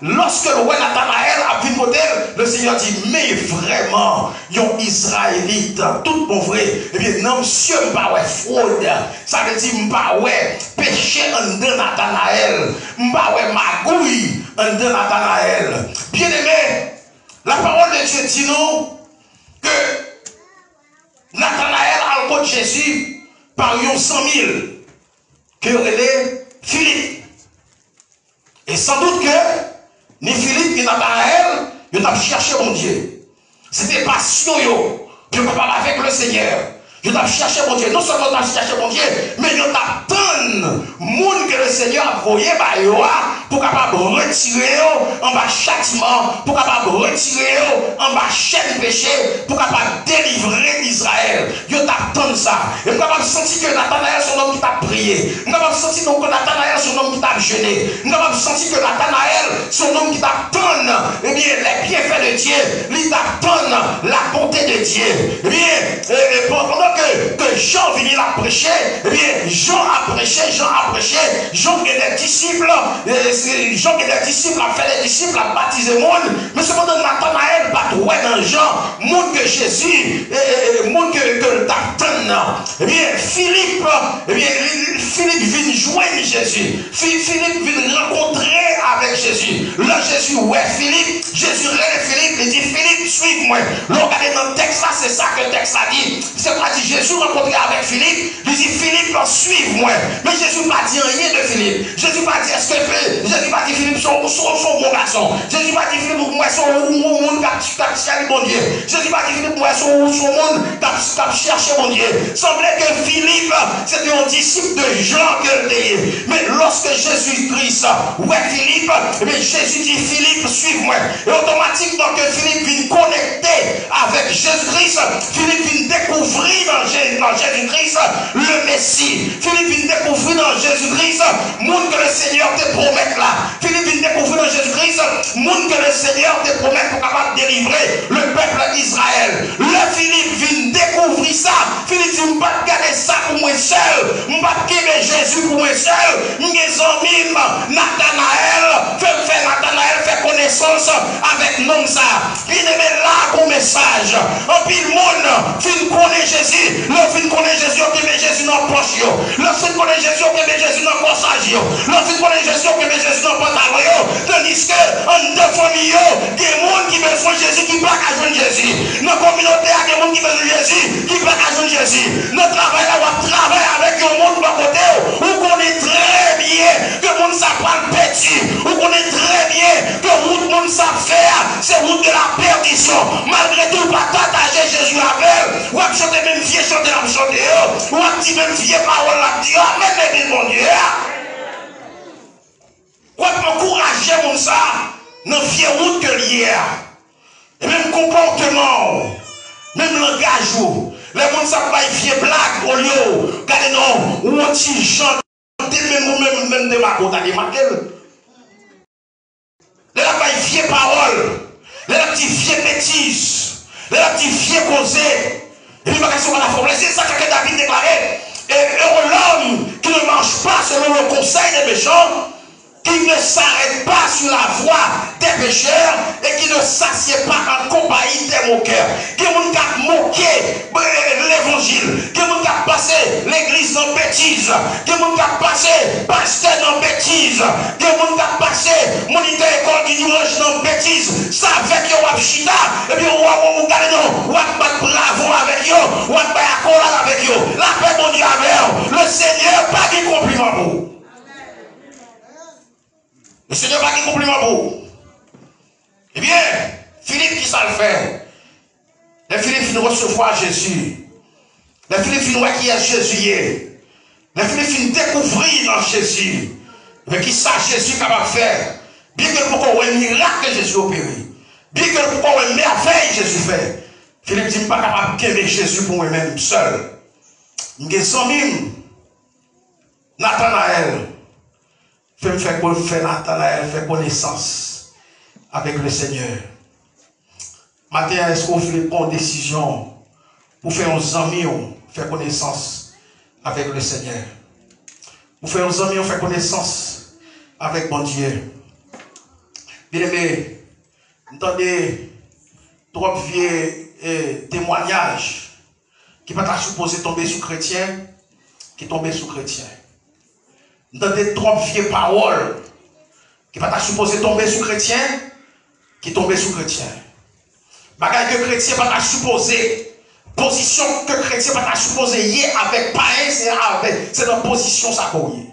lorsque le roi Nathanaël a vu le modèle, le Seigneur dit, mais vraiment, yon Israélite, tout bon vrai. Eh bien, non, monsieur, m'pa ouais fraude. Ça veut dire, m'pa ouais péché en de Nathanaël. M'pa ouais magouille en de Nathanaël. Bien aimé, la parole de Dieu dit nous que Nathanaël a le côté de Jésus par 100 000 que relève Philippe. Et sans doute que ni Philippe ni Nathanaël, ils ont cherché mon Dieu. C'était passion, ils ont parlé avec le Seigneur. Ils ont cherché mon Dieu. Non seulement ils ont cherché mon Dieu, mais ils ont attendu monde que le Seigneur a envoyé pour capable retirer en bas châtiment, pour capable retirer en bas chaîne péché, pour capable délivrer Israël. Ils ont attendu ça. Et nous avons senti que Nathanaël son homme qui t'a prié. Nous avons senti que Nathanaël son homme qui t'a jeûné. Nous avons senti que Nathanaël son homme qui t'a donné, eh bien, les bienfaits de Dieu, il t'a donné la bonté de Dieu. Eh bien, pendant que Jean venait la prêcher, eh bien, Jean a prêché, Jean et les disciples, Jean et les disciples a fait les disciples, a baptisé le monde, mais cependant Nathanaël pas trouvé dans Jean, monde que Jésus, monde que t'attend. Eh bien, Philippe vient joindre Jésus. Philippe vient rencontrer avec Jésus. Là, Jésus, ouais, Philippe, Jésus relève Philippe, il dit, Philippe, suis-moi. Regardez dans le texte là, c'est ça que le texte a dit. C'est pas dit Jésus rencontré avec Philippe, il dit, Philippe, suive-moi. Mais Jésus n'a pas dit rien de Philippe. Jésus n'a pas dit, est-ce que Jésus n'a pas dit, Philippe, son bon garçon. Jésus n'a pas dit, Philippe, moi, son monde qui a cherché mon Dieu. Jésus n'a pas dit, Philippe, moi, son monde qui a cherché mon Dieu. Semblait que Philippe, c'était un disciple de Jean que le. Mais lorsque Jésus-Christ, ouais, Philippe, mais Jésus dit, Philippe, suive-moi. Et automatiquement que Philippe vient connecter avec Jésus-Christ, Philippe vient découvrir dans Jésus-Christ le Messie. Philippe vient découvrir dans Jésus-Christ monde que le Seigneur te promet là. Philippe vient découvrir dans Jésus-Christ monde que le Seigneur te promet pour capable délivrer le peuple d'Israël. Le Philippe vient découvrir ça. Philippe dit, je ne vais pas garder ça pour moi seul. Je ne vais pas quitter Jésus pour moi seul. Mes amis, Nathanaël, fait Nathanaël fait connaissance avec nous ça. Il est là pour message. En pile monde, fin connaît Jésus. Le fin connaît Jésus, qui met Jésus dans la poche. Le fin connaît Jésus, qui met Jésus dans le corsage. Le fin connaît Jésus, qui met Jésus dans le pantalon. Tandis que, en deux familles, il y a des gens qui besoin de Jésus, qui ne peuvent pas joindre Jésus. Dans la communauté, il y a des gens qui besoin de Jésus, qui ne peuvent pas joindre Jésus. Notre travail, on travaille avec le monde de côté, où on est très bien que le monde s'apprend petit, où on est très bien que le monde s'affaire, c'est route de la perdition. Malgré tout, pas partager Jésus avec, ou à chanter même vieux chanter la chanter, ou à dire même vieux parole la dire, mais mon Dieu. Ou à encourager mon ça, dans vieux route que l'hier. Et même comportement, même langage, les gens savent pas vieux blague au lieu, regardez non, ou on t'y chante, même de ma côte à des maquelles. Les gens pas vieux paroles, les gens qui vieux bêtises, les gens qui vieux causer. Et puis, ma question à la forme, c'est ça que David déclarait. Et heureux l'homme qui ne marche pas selon le conseil des méchants, qui ne s'arrête pas sur la voie des pécheurs et qui ne s'assied pas en compagnie des moqueurs. Qui ont moqué l'évangile, qui ont passé l'église dans bêtise, qui ont passé pasteur dans bêtise, qui ont passé moniteur école du dimanche dans bêtise. Ça avec yo wap chita, et puis on regarde non, wap bat bravo avec yo, wap bat accolade avec yo. La paix mon Dieu avec le Seigneur pas de compliment pour vous. Le Seigneur va dire compliment pour vous. Eh bien, Philippe qui ça le fait? Les Philippe nous recevoir Jésus. Les Philippe nous qui est Jésus. Les Philippe découvrir dans Jésus. Mais qui ça Jésus capable de faire? Bien que pourquoi un miracle que Jésus opéré. Bien que pourquoi une merveille Jésus fait. Philippe dit pas capable de aimer Jésus pour moi-même seul. Il y a 100 000. Nathanaël. Fait Nathanaël fait connaissance avec le Seigneur. Matin, est-ce qu'on voulait prendre une décision pour faire un ami, faire connaissance avec le Seigneur? Pour faire un ami, faire connaissance avec mon Dieu. Bien aimé, entendez trop vieux témoignages qui ne pas supposé tomber sur chrétien, qui tombent sur chrétien. Entendez trop vieux paroles qui ne pas supposé tomber sur chrétien, qui tombent sur chrétien. Bagage que chrétien pas supposé, position que chrétien pas supposé y avec païen, c'est dans position ça qu'on y.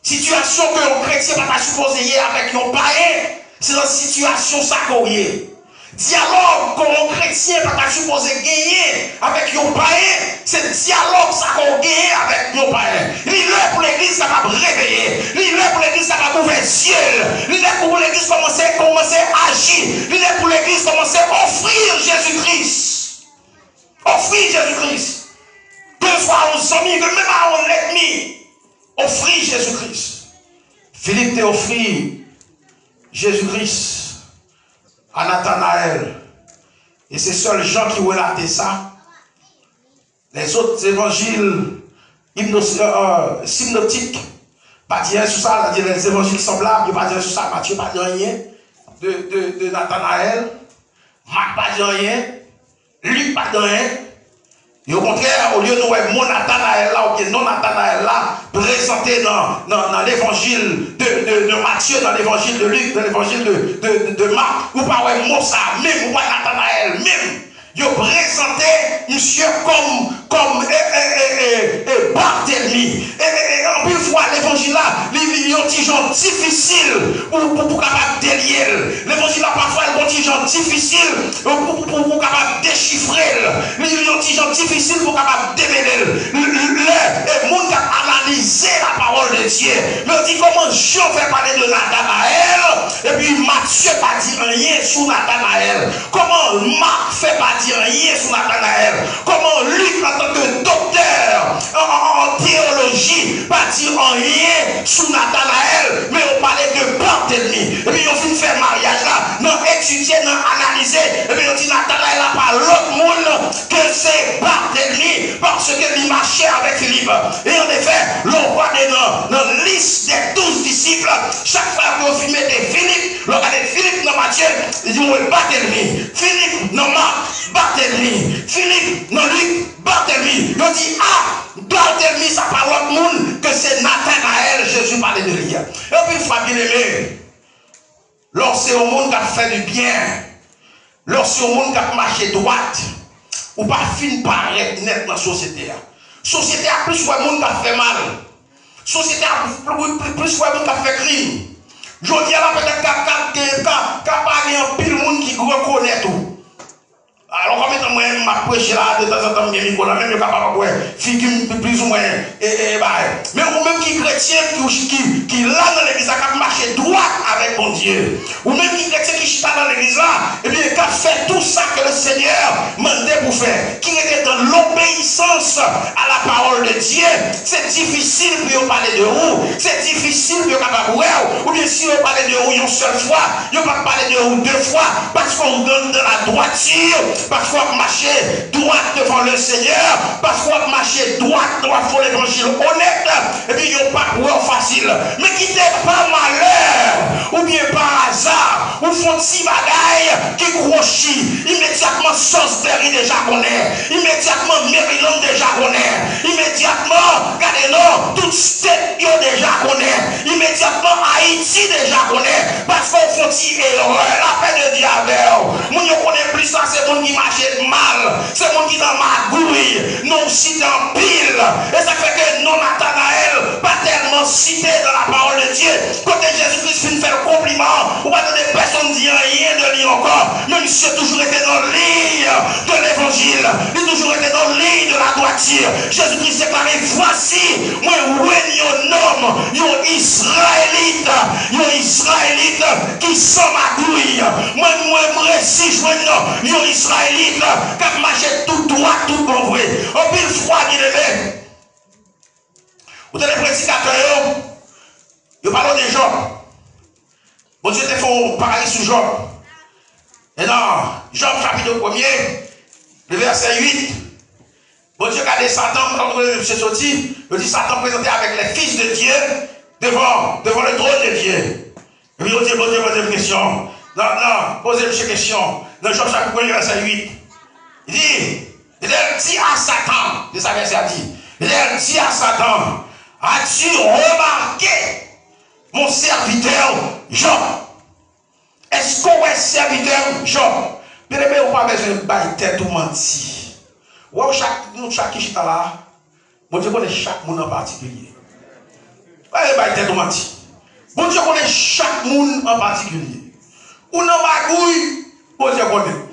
Situation que un chrétien pas supposé y avec un païen, c'est dans situation ça qu'on y. Dialogue qu'on chrétien pas supposé gagner avec un païen, c'est dialogue ça qu'on gagne avec un païen. Il est pour l'église ça va réveiller, il est pour l'église ça va ouvrir ciel, il est pour l'église commencer à agir, il est pour l'église commencer à offrir Jésus-Christ. Offrir Jésus-Christ. Que soit aux amis, que même à l'ennemi, offrir Jésus-Christ. Philippe t'a offert Jésus-Christ à Nathanaël. Et c'est seuls gens qui relataient ça. Les autres évangiles synoptiques, pas dire sur ça, les évangiles semblables, pas dire sur ça, Matthieu pas dire rien de Nathanaël, Marc pas dire rien, Luc pas dire rien. Et au contraire, au lieu de nous voir mon Nathanaël là, ou bien non Nathanaël là, présenté dans l'évangile de Matthieu, dans l'évangile de Luc, dans l'évangile de Marc, ou pas ouais, mon ça, même, ou pas Nathanaël, même. Ils présenté monsieur comme Barthélemy. Et en plus fois l'évangile là, il y a un petit genre difficile pour capable délier. L'évangile là parfois il y a un petit genre difficile pour capable déchiffrer. Il y a un petit genre difficile pour capable démêler. Le monde qui a analysé la parole de Dieu. Mais on dit comment Jean fait parler de Nathanaël et puis Matthieu pas dit rien sur Nathanaël. Comment Marc fait pas dire rien sur Nathanaël. Comment Luc en tant que docteur en théologie pas dire rien sur Nathanaël, mais on parlait de Barthélemy. Et puis on finit faire mariage là, non étudier, non analyser, et puis on dit Nathanaël n'a pas l'autre monde que c'est Barthélemy parce qu'il marchait avec Philippe. Et en effet, l'on voit dans la liste des 12 disciples, chaque fois qu'on filmait des Philippe, l'on regardait Philippe dans Matthieu, ils disent Barthélemy, Philippe dans Marc, Barthélemy, Philippe dans Luc, Barthélemy. On dit Barthélemy, ça parle l'autre monde que c'est Nathanaël, Jésus parlait de lui. Et puis, il faut bien aimer. Lorsque c'est au monde qui a fait du bien, lorsque c'est au monde qui a marché droite, ou pas fin paraître net dans la société. La société a plus de monde qui a fait mal. La société a plus de monde qui a fait crime. Je dis là peut-être qu'il y a un pile monde qui reconnaît tout. Alors, comme moi, je prêche là, de temps en temps, même capable de faire plus ou moins. Mais ou même qui chrétien qui là dans l'église, qui marche droit avec mon Dieu. Ou même qui chrétien qui chita dans l'église là, et bien, qui a fait tout ça que le Seigneur mandait pour faire. Qui était dans l'obéissance à la parole de Dieu. C'est difficile pour parler de vous. C'est difficile pour capable de vous. Ou bien si vous parlez de vous une seule fois, vous ne pouvez pas parler de vous deux fois, parce qu'on vous donne de la droiture. Parfois marcher droit devant le Seigneur, parfois marcher droit devant l'évangile honnête, et puis il n'y a pas pour facile. Mais quittez pas malheur, ou bien par hasard, ou font si bagaille qui grochit, immédiatement Salisbury déjà connaît, immédiatement Maryland déjà connaît, immédiatement, regardez-nous, toute state déjà connaît, immédiatement Haïti déjà connaît, parce qu'on font si erreur, la paix de diable, nous ne connaissons plus ça, c'est mon qui marche mal, c'est mon qui dans ma gouille, non cité en pile, et ça fait que non Nathanaël, pas tellement cité dans la parole de Dieu, quand Jésus-Christ finit faire le compliment, ou pas donner personne dit rien de lui encore, mais monsieur a toujours été dans le lit de l'évangile, il a toujours été dans le lit de la droiture. Jésus-Christ déclaré, voici, moi, un homme, un Israélite qui sent ma gouille, moi, si je vois un Israélite qui a marché tout droit, tout bon vrai. Au pile froid, il est. Vous avez les prédicateurs, ils parlent des gens. Bon Dieu te fait pareil sur Job. Et dans Job chapitre 1er, le verset 8, bon Dieu a dit Satan, quand M. sorti, il dit Satan présenté avec les fils de Dieu devant le trône de Dieu. Et puis il dit, bon Dieu, posez une question. Non, posez une question. Dans Job chapitre 1, verset 8, il dit à Satan, de sa verset a dit, il dit à Satan, as-tu remarqué mon serviteur Job? Est-ce qu'on est serviteur Job? Bien aimé, on n'a pas besoin de bailler tête ou mentir. Ou chaque qui est là, bon Dieu connaît chaque monde en particulier. Pas bailler tête ou mentir. Bon Dieu connaît chaque monde en particulier. Ou non magouille, bon Dieu connaît.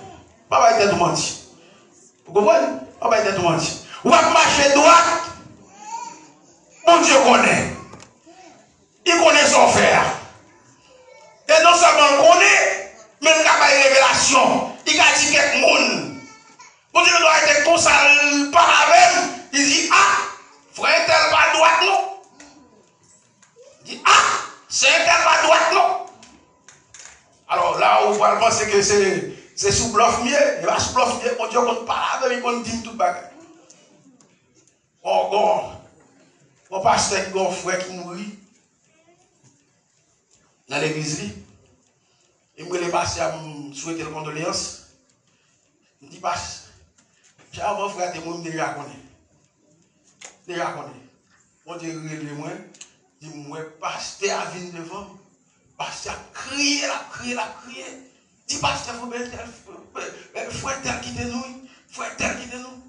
Pas bailler tête ou mentir. Vous comprenez? Pas bailler tête ou mentir. Ou à marcher droite, bon Dieu connaît. Il connaît son faire. Et non seulement il connaît, mais il a pas une révélation. Il a dit quelque monde. Bon Dieu doit être comme ça par avec. Il dit, ah, frère tel pas droite non. Il dit, ah, c'est un tel pas droite non. Alors là, on va penser que c'est sous bluff mieux. Il va sous bluff mieux. Bon Dieu, on parle avec, on dit tout bagage. Oh, mon pasteur qui a un frère qui mourit dans l'église. Il me dit, pasteur, à me souhaiter le condoléance. Il me dit, pasteur, j'ai un frère qui est déjà connu. Déjà connu. Mon Dieu, il moi. Il dit, moi, pasteur a venu devant. Pasteur a crié, dit, pasteur, il faut bien frère tel quitte nous. Frère tel quitte nous.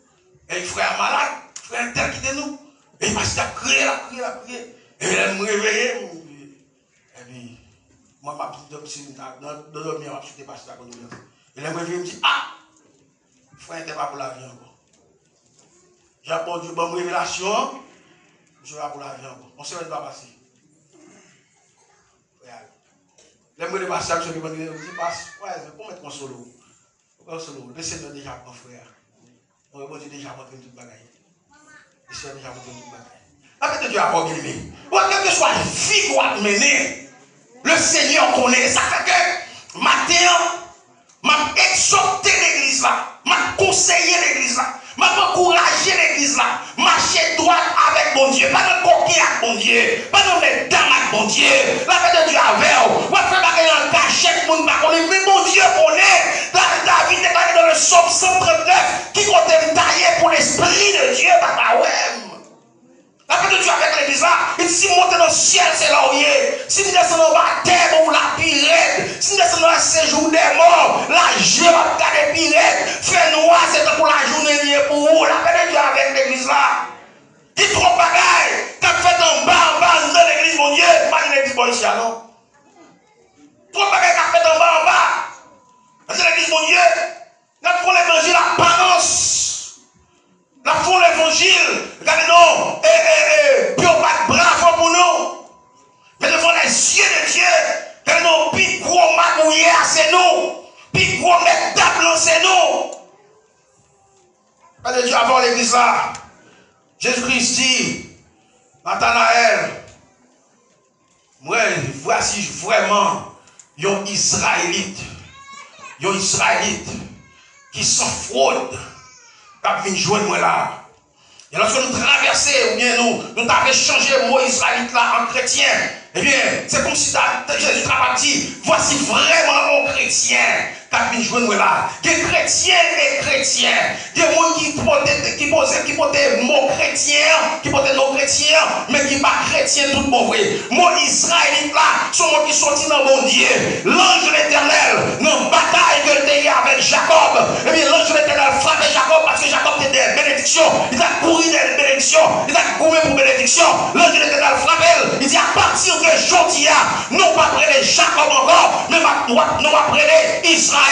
Et frère malade, frère tel quitte nous. Et le pasteur a crié. Et il me réveillé. Et puis, moi, je suis dormir, je suis pasteur à condoléance. Il me réveillé, il me dit, ah, frère n'était pas pour la vie encore. J'ai apporté une bonne révélation, je vais pour la vie encore. On ne sait pas passer. Les mots de pasteur, je me dis, comment mettre mon solo? Le Seigneur déjà mon frère. On va déjà montré toute bagaille. Le Seigneur déjà montré toute bagaille. La paix de Dieu a pas gagné. Quelle que soit la vie qu'on va mener, le Seigneur connaît. Ça fait que matin, m'a exhorté l'église là, m'a conseillé l'église là, m'a encouragé l'église là, marcher droit avec mon Dieu, pas de coquille avec mon Dieu, pas de mettre dames avec mon Dieu. La paix de Dieu avec vous. On va faire bagarre en cachette, mon bac, mais mon Dieu connaît. David déclaré dans le psaume 139 qui compte tailler pour l'esprit de Dieu, papa, ouais. La paix de Dieu avec l'église là, il dit si monter dans le ciel, c'est là où il est. Si nous descendons dans la terre, ou la pirate. Si nous descendons dans le séjour des morts, la Dieu va garder pirate. Fait noir, c'est pour la journée pour vous. La paix de Dieu avec l'église là. Il trop bagaille. Quand fait en bas, dans l'église, mon Dieu, pas une église bonne ici, non. Trop bagaille quand fait en bas. Dans l'église, mon Dieu, nous prenons l'évangile apparence. La font l'évangile, regardez-nous, puis on pas de bravo pour nous. Mais devant les yeux de Dieu, regardez-nous, puis gros magouillé c'est nous, puis gros métable c'est nous. Regardez Dieu avant l'église là. Jésus-Christ dit, Nathanaël, moi, voici vraiment un Israélite qui sans fraude. Qui vient joindre moi là. Et lorsque nous traversons, ou bien nous avons changé le mot israélite là en chrétien, eh bien, c'est comme si Jésus a dit, voici vraiment un chrétien qui vient joindre moi là. Des chrétiens et chrétiens, des gens qui portent le mot chrétien, qui portent nos chrétiens, mais qui ne sont pas chrétiens tout bon vrai. Mot israélite là, sont gens qui sont dans mon Dieu. L'ange de l'éternel, dans la bataille que tu as avec Jacob, eh bien, l'ange de l'éternel frappait Jacob parce que Jacob était des bénédictions. Il a couru des bénédictions, il a couru pour bénédiction. L'ange de l'éternel frappait, il dit à partir de aujourd'hui, non pas prêter Jacob encore, mais nous va prêter Israël.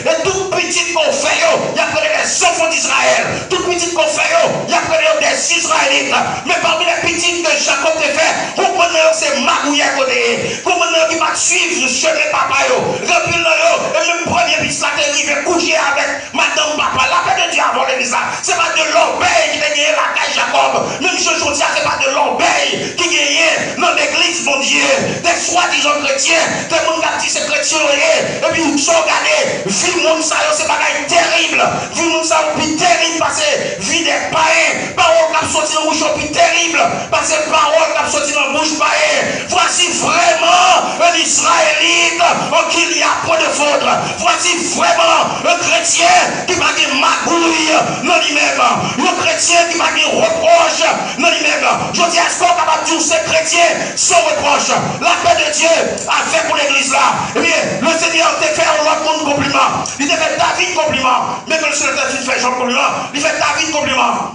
Et toute petite qu'on fait, il y a prêté les enfants d'Israël. Toute petite qu'on fait, il y a prêté des Israélites. Mais parmi les petites que Jacob te fait, vous prenez ces magouilles à côté. Vous prenez qui va suivre chez les papas, et même premier petit là qui arrive coucher avec madame papa. La paix de Dieu avant l'église là, c'est pas de l'orgueil qui a gagné la caille Jacob. Même ce jour-là, c'est pas de l'orgueil qui gagne dans l'église bon Dieu, des soi-disant chrétiens, des gens qui disent chrétiens, et puis ils sont regardés, vie monde ça, c'est pas terrible, vie monde ça, puis terrible, parce que vie des païens, parole qui a sorti dans la bouche, puis terrible, parce que parole qui a sorti dans la bouche païen. Voici vraiment un Israélite en qui il y a point de faute. Voici vraiment un chrétien qui va dire magouille dans lui-même, un chrétien qui va dire reproche dans lui-même. Je dis, est-ce qu'on est capable de dire ces chrétiens sans reproche? La paix de Dieu a fait pour l'église là. Eh bien, le Seigneur t'a fait l'autre monde compliment. Il t'a fait David compliment. Mais que le Seigneur t'a fait Jean compliment, il fait David compliment.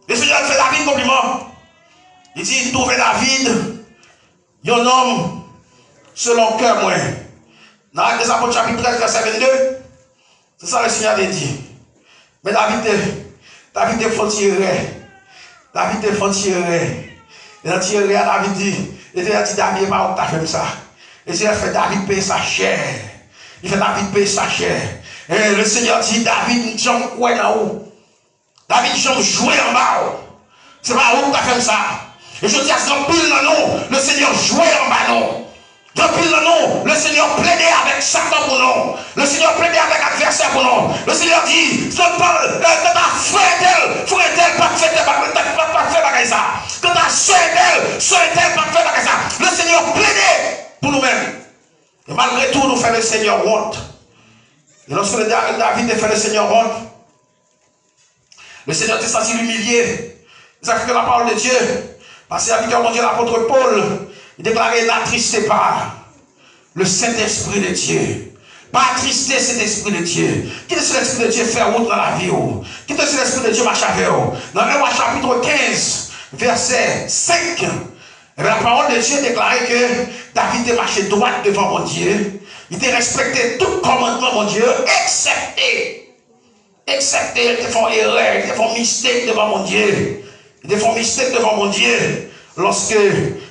Le Seigneur fait David compliment. Il dit, il trouve David, un homme selon cœur moi. Dans Actes des Apôtres chapitre 13, verset 22, c'est ça le Seigneur a dit. Mais David est frontière. David est frontière. Et dans Thierry, David dit, et David n'est pas où tu as fait ça. Et c'est fait David paye sa chair. Il fait David paye sa chair. Et le Seigneur dit, David, j'aime quoi dans haut. David, j'aime jouer en bas. C'est pas où tu as fait ça. Et je dis à ce pile non, le Seigneur jouait en bas non. Dans pile non, le Seigneur plaidait avec Satan pour nous. Le Seigneur plaidait avec l'adversaire pour nous. Le Seigneur dit, quand ta frère tel, pas fait ça. Quand ta soeur tel, pas fait ça. Le Seigneur plaidait pour nous-mêmes. Et malgré tout, nous faisons le Seigneur honte. Et lorsque David a fait le Seigneur honte, le Seigneur était senti humilié. Ça fait que la parole de Dieu, parce que avec mon Dieu, l'apôtre Paul, il déclarait n'attristez pas le Saint-Esprit de Dieu. Pas attrister cet Esprit de Dieu. Qui est l'Esprit de Dieu faire route dans la vie? Qui est l'Esprit de Dieu marche avec vous? Dans le chapitre 15, verset 5, la parole de Dieu déclarait que David était marché droit devant mon Dieu. Il était respecté tout commandement, mon Dieu, excepté, il était fait erreur, il était fait mystère devant mon Dieu. Il était fait mystère devant mon Dieu. Lorsque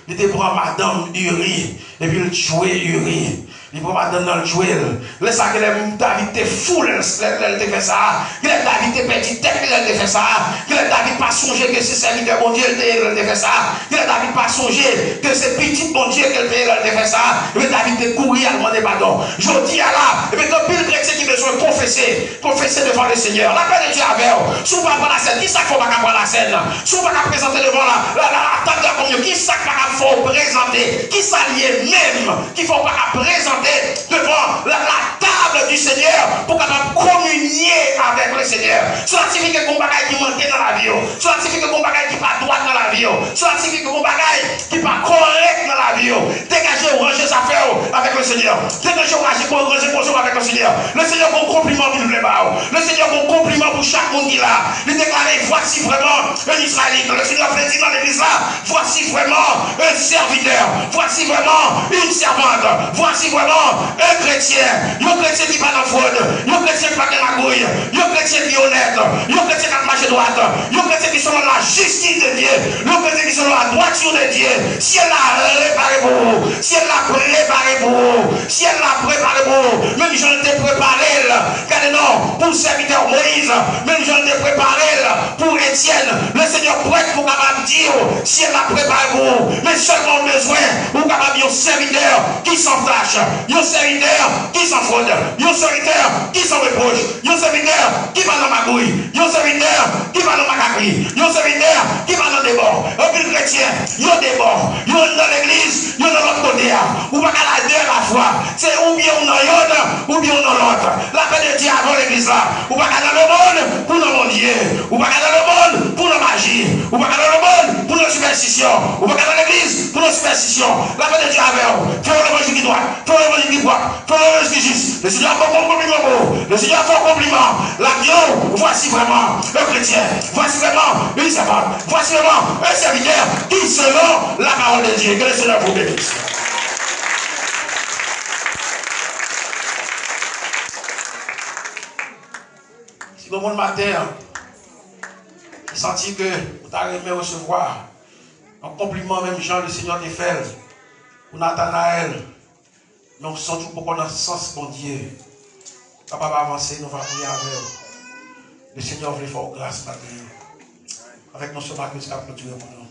il était pour Madame Uri, et puis il tuait Uri. Il prend Madame dans le jouel. Laisse ça que David était fou, il fait ça. David était petit tête, il fait ça. David pas songé que c'est serviteur bon Dieu, il fait ça. David pas songé que c'est petit bon Dieu, il fait ça. Mais David était couru à demander pardon. Je dis à là, et puis quand pile chrétien qui besoin de confesser devant le Seigneur. La paix de Dieu avec vous. Si vous ne prendre la scène, qui ça qu'il faut pas prendre la scène? Si vous ne pas présenter devant la table de la communion, qui ça qu'il faut présenter? Qui ça lié même qu'il ne faut pas présenter devant la table du Seigneur pour capable communier avec le Seigneur. Cela signifie que mon bagage qui manque dans la vie. Cela signifie que mon bagage qui pas droit dans la vie. Cela signifie que mon bagage qui pas correct dans la vie. Dégagez ou rangez sa affaire avec le Seigneur. Dégagez ou rangez avec le Seigneur. Le Seigneur a un compliment pour le Le Seigneur a un compliment pour chaque monde qui est là. Il déclare voici vraiment un Israélite. Le Seigneur fait dire dans l'église là, voici vraiment un serviteur. Voici vraiment une servante. Voici vraiment un chrétien qui va dans la fraude, un chrétien qui va dans la magouille, un chrétien qui est honnête, un chrétien qui a marché droite, un chrétien qui sont dans la justice de Dieu, un chrétien qui sont dans la droiture de Dieu. Si elle l'a réparé pour vous, si elle l'a préparé pour vous, si elle l'a préparé pour vous, même j'en ai préparé, car non, pour le serviteur Moïse, même j'en ai préparé pour Étienne, le Seigneur prête pour capable dire, si elle l'a préparé pour vous, mais seulement besoin pour capable dire un serviteur qui s'entache, un serviteur qui s'en fraude, un serviteur qui s'en reproche, un serviteur qui va dans ma magouille, un serviteur qui va dans ma caquerie, un serviteur qui va dans des bords, un pile chrétien, il y a des bords, il y a dans l'église, il y a dans l'autre côté, ou pas qu'à la deux à la fois, c'est ou bien on dans l'autre, ou bien on dans l'autre. La paix de Dieu avant l'église là, ou pas qu'à dans le monde pour nos Dieu, ou pas qu'à dans le monde pour nos magie, ou pas qu'à dans le monde pour nos superstitions, ou pas qu'à dans l'église pour nos superstitions. La paix de Dieu avant, fais l'évangile qui doit, fais l'évangile qui droit, fais l'évangile qui juste. Le Seigneur fait un compliment pour le Seigneur fait un compliment. L'avion, voici vraiment un chrétien, voici vraiment une servante, voici vraiment un serviteur qui selon la parole de Dieu. Que le Seigneur vous bénisse. Si le monde matin, il sentit que vous avez aimé recevoir un compliment, même Jean, le Seigneur des Fèves, pour Nathanaël, mais on sent tout pour qu'on ait sens, bon Dieu. Capable d'avancer, nous allons prier avec vous. Le Seigneur veut faire grâce maintenant. Avec nous ce matin, nous allons clôturer pour nous.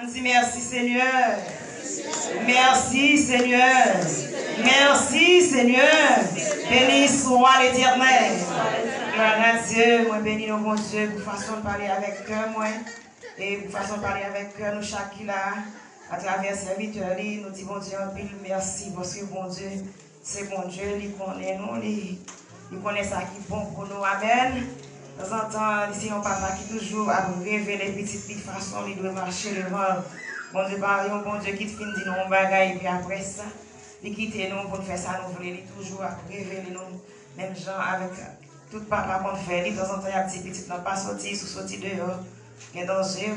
On dit merci Seigneur. Merci Seigneur. Merci Seigneur. Béni soit l'Éternel. Gloire à Dieu. Moi bénis nos bon Dieu pour façon de parler avec cœur moi. Et pour façon de parler avec cœur nous chaque là. À travers serviteur, nous disons bon Dieu, un pile merci parce que bon Dieu, c'est bon Dieu, il connaît nous, il connaît ça qui est bon pour nous. Amen. De temps en temps, ici, on papa qui toujours a rêvé les petites façons, il doit marcher devant. Bon Dieu, par exemple, bon Dieu qui finit de nous bagaille, et puis après ça, il quitte nous pour nous faire ça, nous voulons, il toujours a révéler nous, même gens avec tout papa qu'on fait, de temps en temps, il y a des petites n'a pas sorti, sous sorti dehors, il y a danger.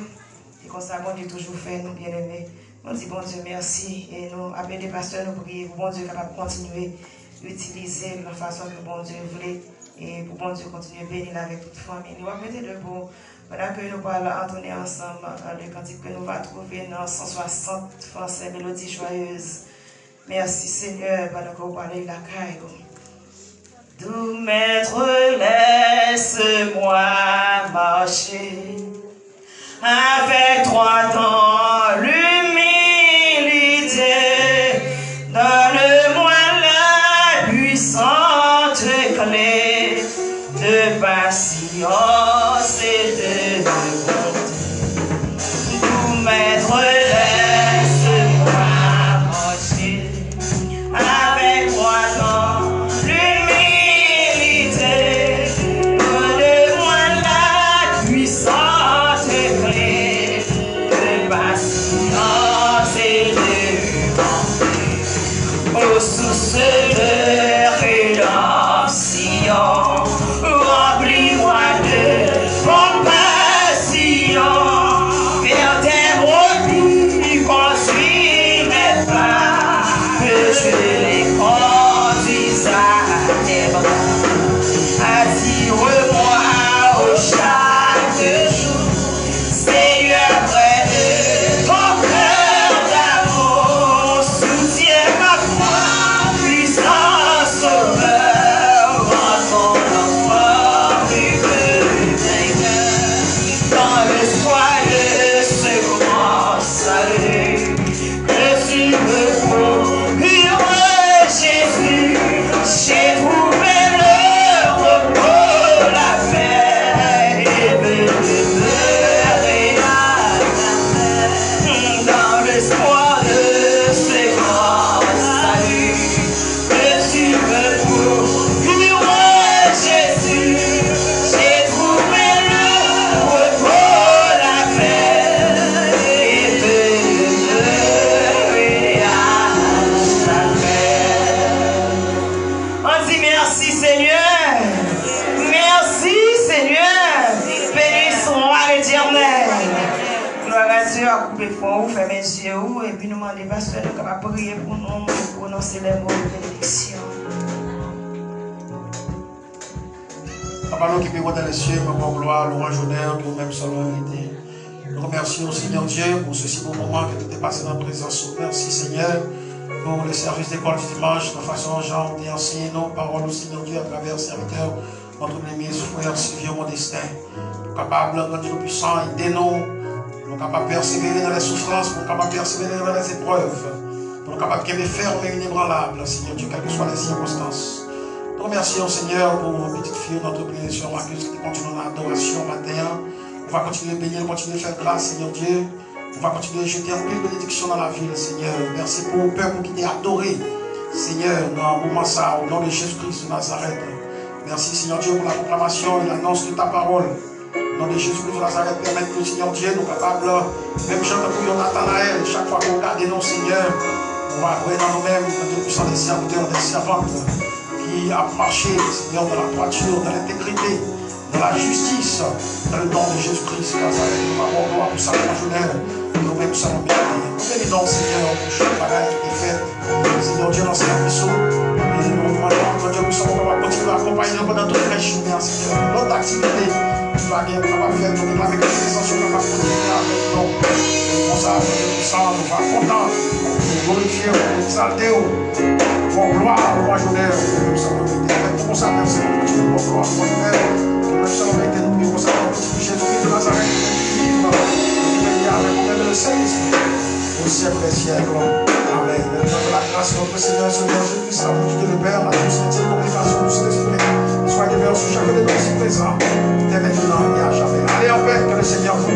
Et comme ça, bon Dieu toujours fait, nous bien aimés. On dit bon Dieu merci. Et nous appelons les pasteurs, nous prions pour bon Dieu capable de continuer d'utiliser de la façon que bon Dieu voulait. Et pour bon Dieu continuer à bénir avec toute famille. Nous allons mettre debout. Pendant que nous allons entonner ensemble le cantique que nous allons trouver dans 160 français, mélodie joyeuse. Merci Seigneur, pendant que vous parlez de la caille. Doux maître, laisse-moi marcher. Avec toi dans l'humilité, donne-moi la puissante clé de patience et de bonté. Tout maître, laisse-moi marcher. Avec toi dans l'humilité, donne-moi la puissante clé de patience et de bonté. Ô source de rédemption, remplis-moi de compassion. Vers tes brebis, conduis mes pas, que je les conduise à tes bras. Attire-moi au chaque jour, Seigneur, près de ton cœur d'amour. Soutiens ma foi, puissant sauveur, rends ton enfant plus que vainqueur. Dans l'espoir de ce grand salut, que tu me procures, Jésus, chez vous même le repos, la paix et le bonheur à la paix. Dans l'espoir de ce grand salut, que tu me procures, Jésus, chez vous même le repos, la paix et le bonheur à la paix. On dit merci Seigneur. Merci Seigneur. Béni soit l'Éternel. Gloire à Dieu, à couper fond, fermer les yeux et puis nous demander pasteur de capable prier pour nous et prononcer les mots de bénédiction. Papa, nous qui vivons dans les cieux, maman, gloire, louange, honneur, pour même seul vérité. Nous remercions Seigneur Dieu pour ce si beau moment que tu t'es passé dans la présence. Merci Seigneur pour les services d'école du dimanche, de façon Jean, et enseigner nos paroles au Seigneur Dieu à travers le serviteur, notre ennemi, frère Sylvie, mon destin. Nous capables de rendre nous puissants, aidez-nous. Nous capables de persévérer dans les souffrances, nous capables de persévérer dans les épreuves. Nous capables de faire mais inébranlable, Seigneur Dieu, quelles que soient les circonstances. Nous remercions Seigneur pour nos petites filles, notre bénédiction, Marcus, qui continue dans l'adoration matin. On va continuer à bénir, continuer à faire grâce, Seigneur Dieu. On va continuer à jeter un peu de bénédiction dans la ville, Seigneur. Merci pour le peuple qui t'est adoré, Seigneur, dans un moment ça, au nom de Jésus-Christ de Nazareth. Merci, Seigneur Dieu, pour la proclamation et l'annonce de ta parole. Au nom de Jésus-Christ de Nazareth, permettre que, Seigneur Dieu, nous capables, même Jean de Nathanaël, chaque fois qu'on regarde nos Seigneur, on va voir dans nous-mêmes, notre puissant des serviteurs, des servantes, qui a marché, Seigneur, dans la droiture, dans l'intégrité, dans la justice, dans le nom de Jésus-Christ de Nazareth. Nous avons gloire pour sa prochaine. Nous-mêmes sommes bénis. Nous bénissons, Seigneur, pour chaque bagaille qui est faite. Seigneur Dieu, dans ces ruisseaux. Et nous demandons, Dieu, nous sommes capables de continuer à accompagner pendant toutes les journées, Seigneur. Notre activité, nous allons être capables de faire, nous réclamer que les essentiels capables de continuer avec nous. Pour ça, nous sommes contents, nous glorifier, nous exalter, pour gloire, pour honneur. Nous sommes bénis. Pour ça, merci pour gloire, pour honneur. Nous sommes bénis. Pour ça, Jésus-Christ de Nazareth, qui vit avec nous-mêmes, Saint-Esprit, au siècle des siècles. Amen. Maintenant que la grâce de notre Seigneur Jésus-Christ, la bonté de Père, la douce et communication du Saint-Esprit, soit demeure sur chacun de nous ici présents, dès maintenant et à jamais. Allez en paix, que le Seigneur vous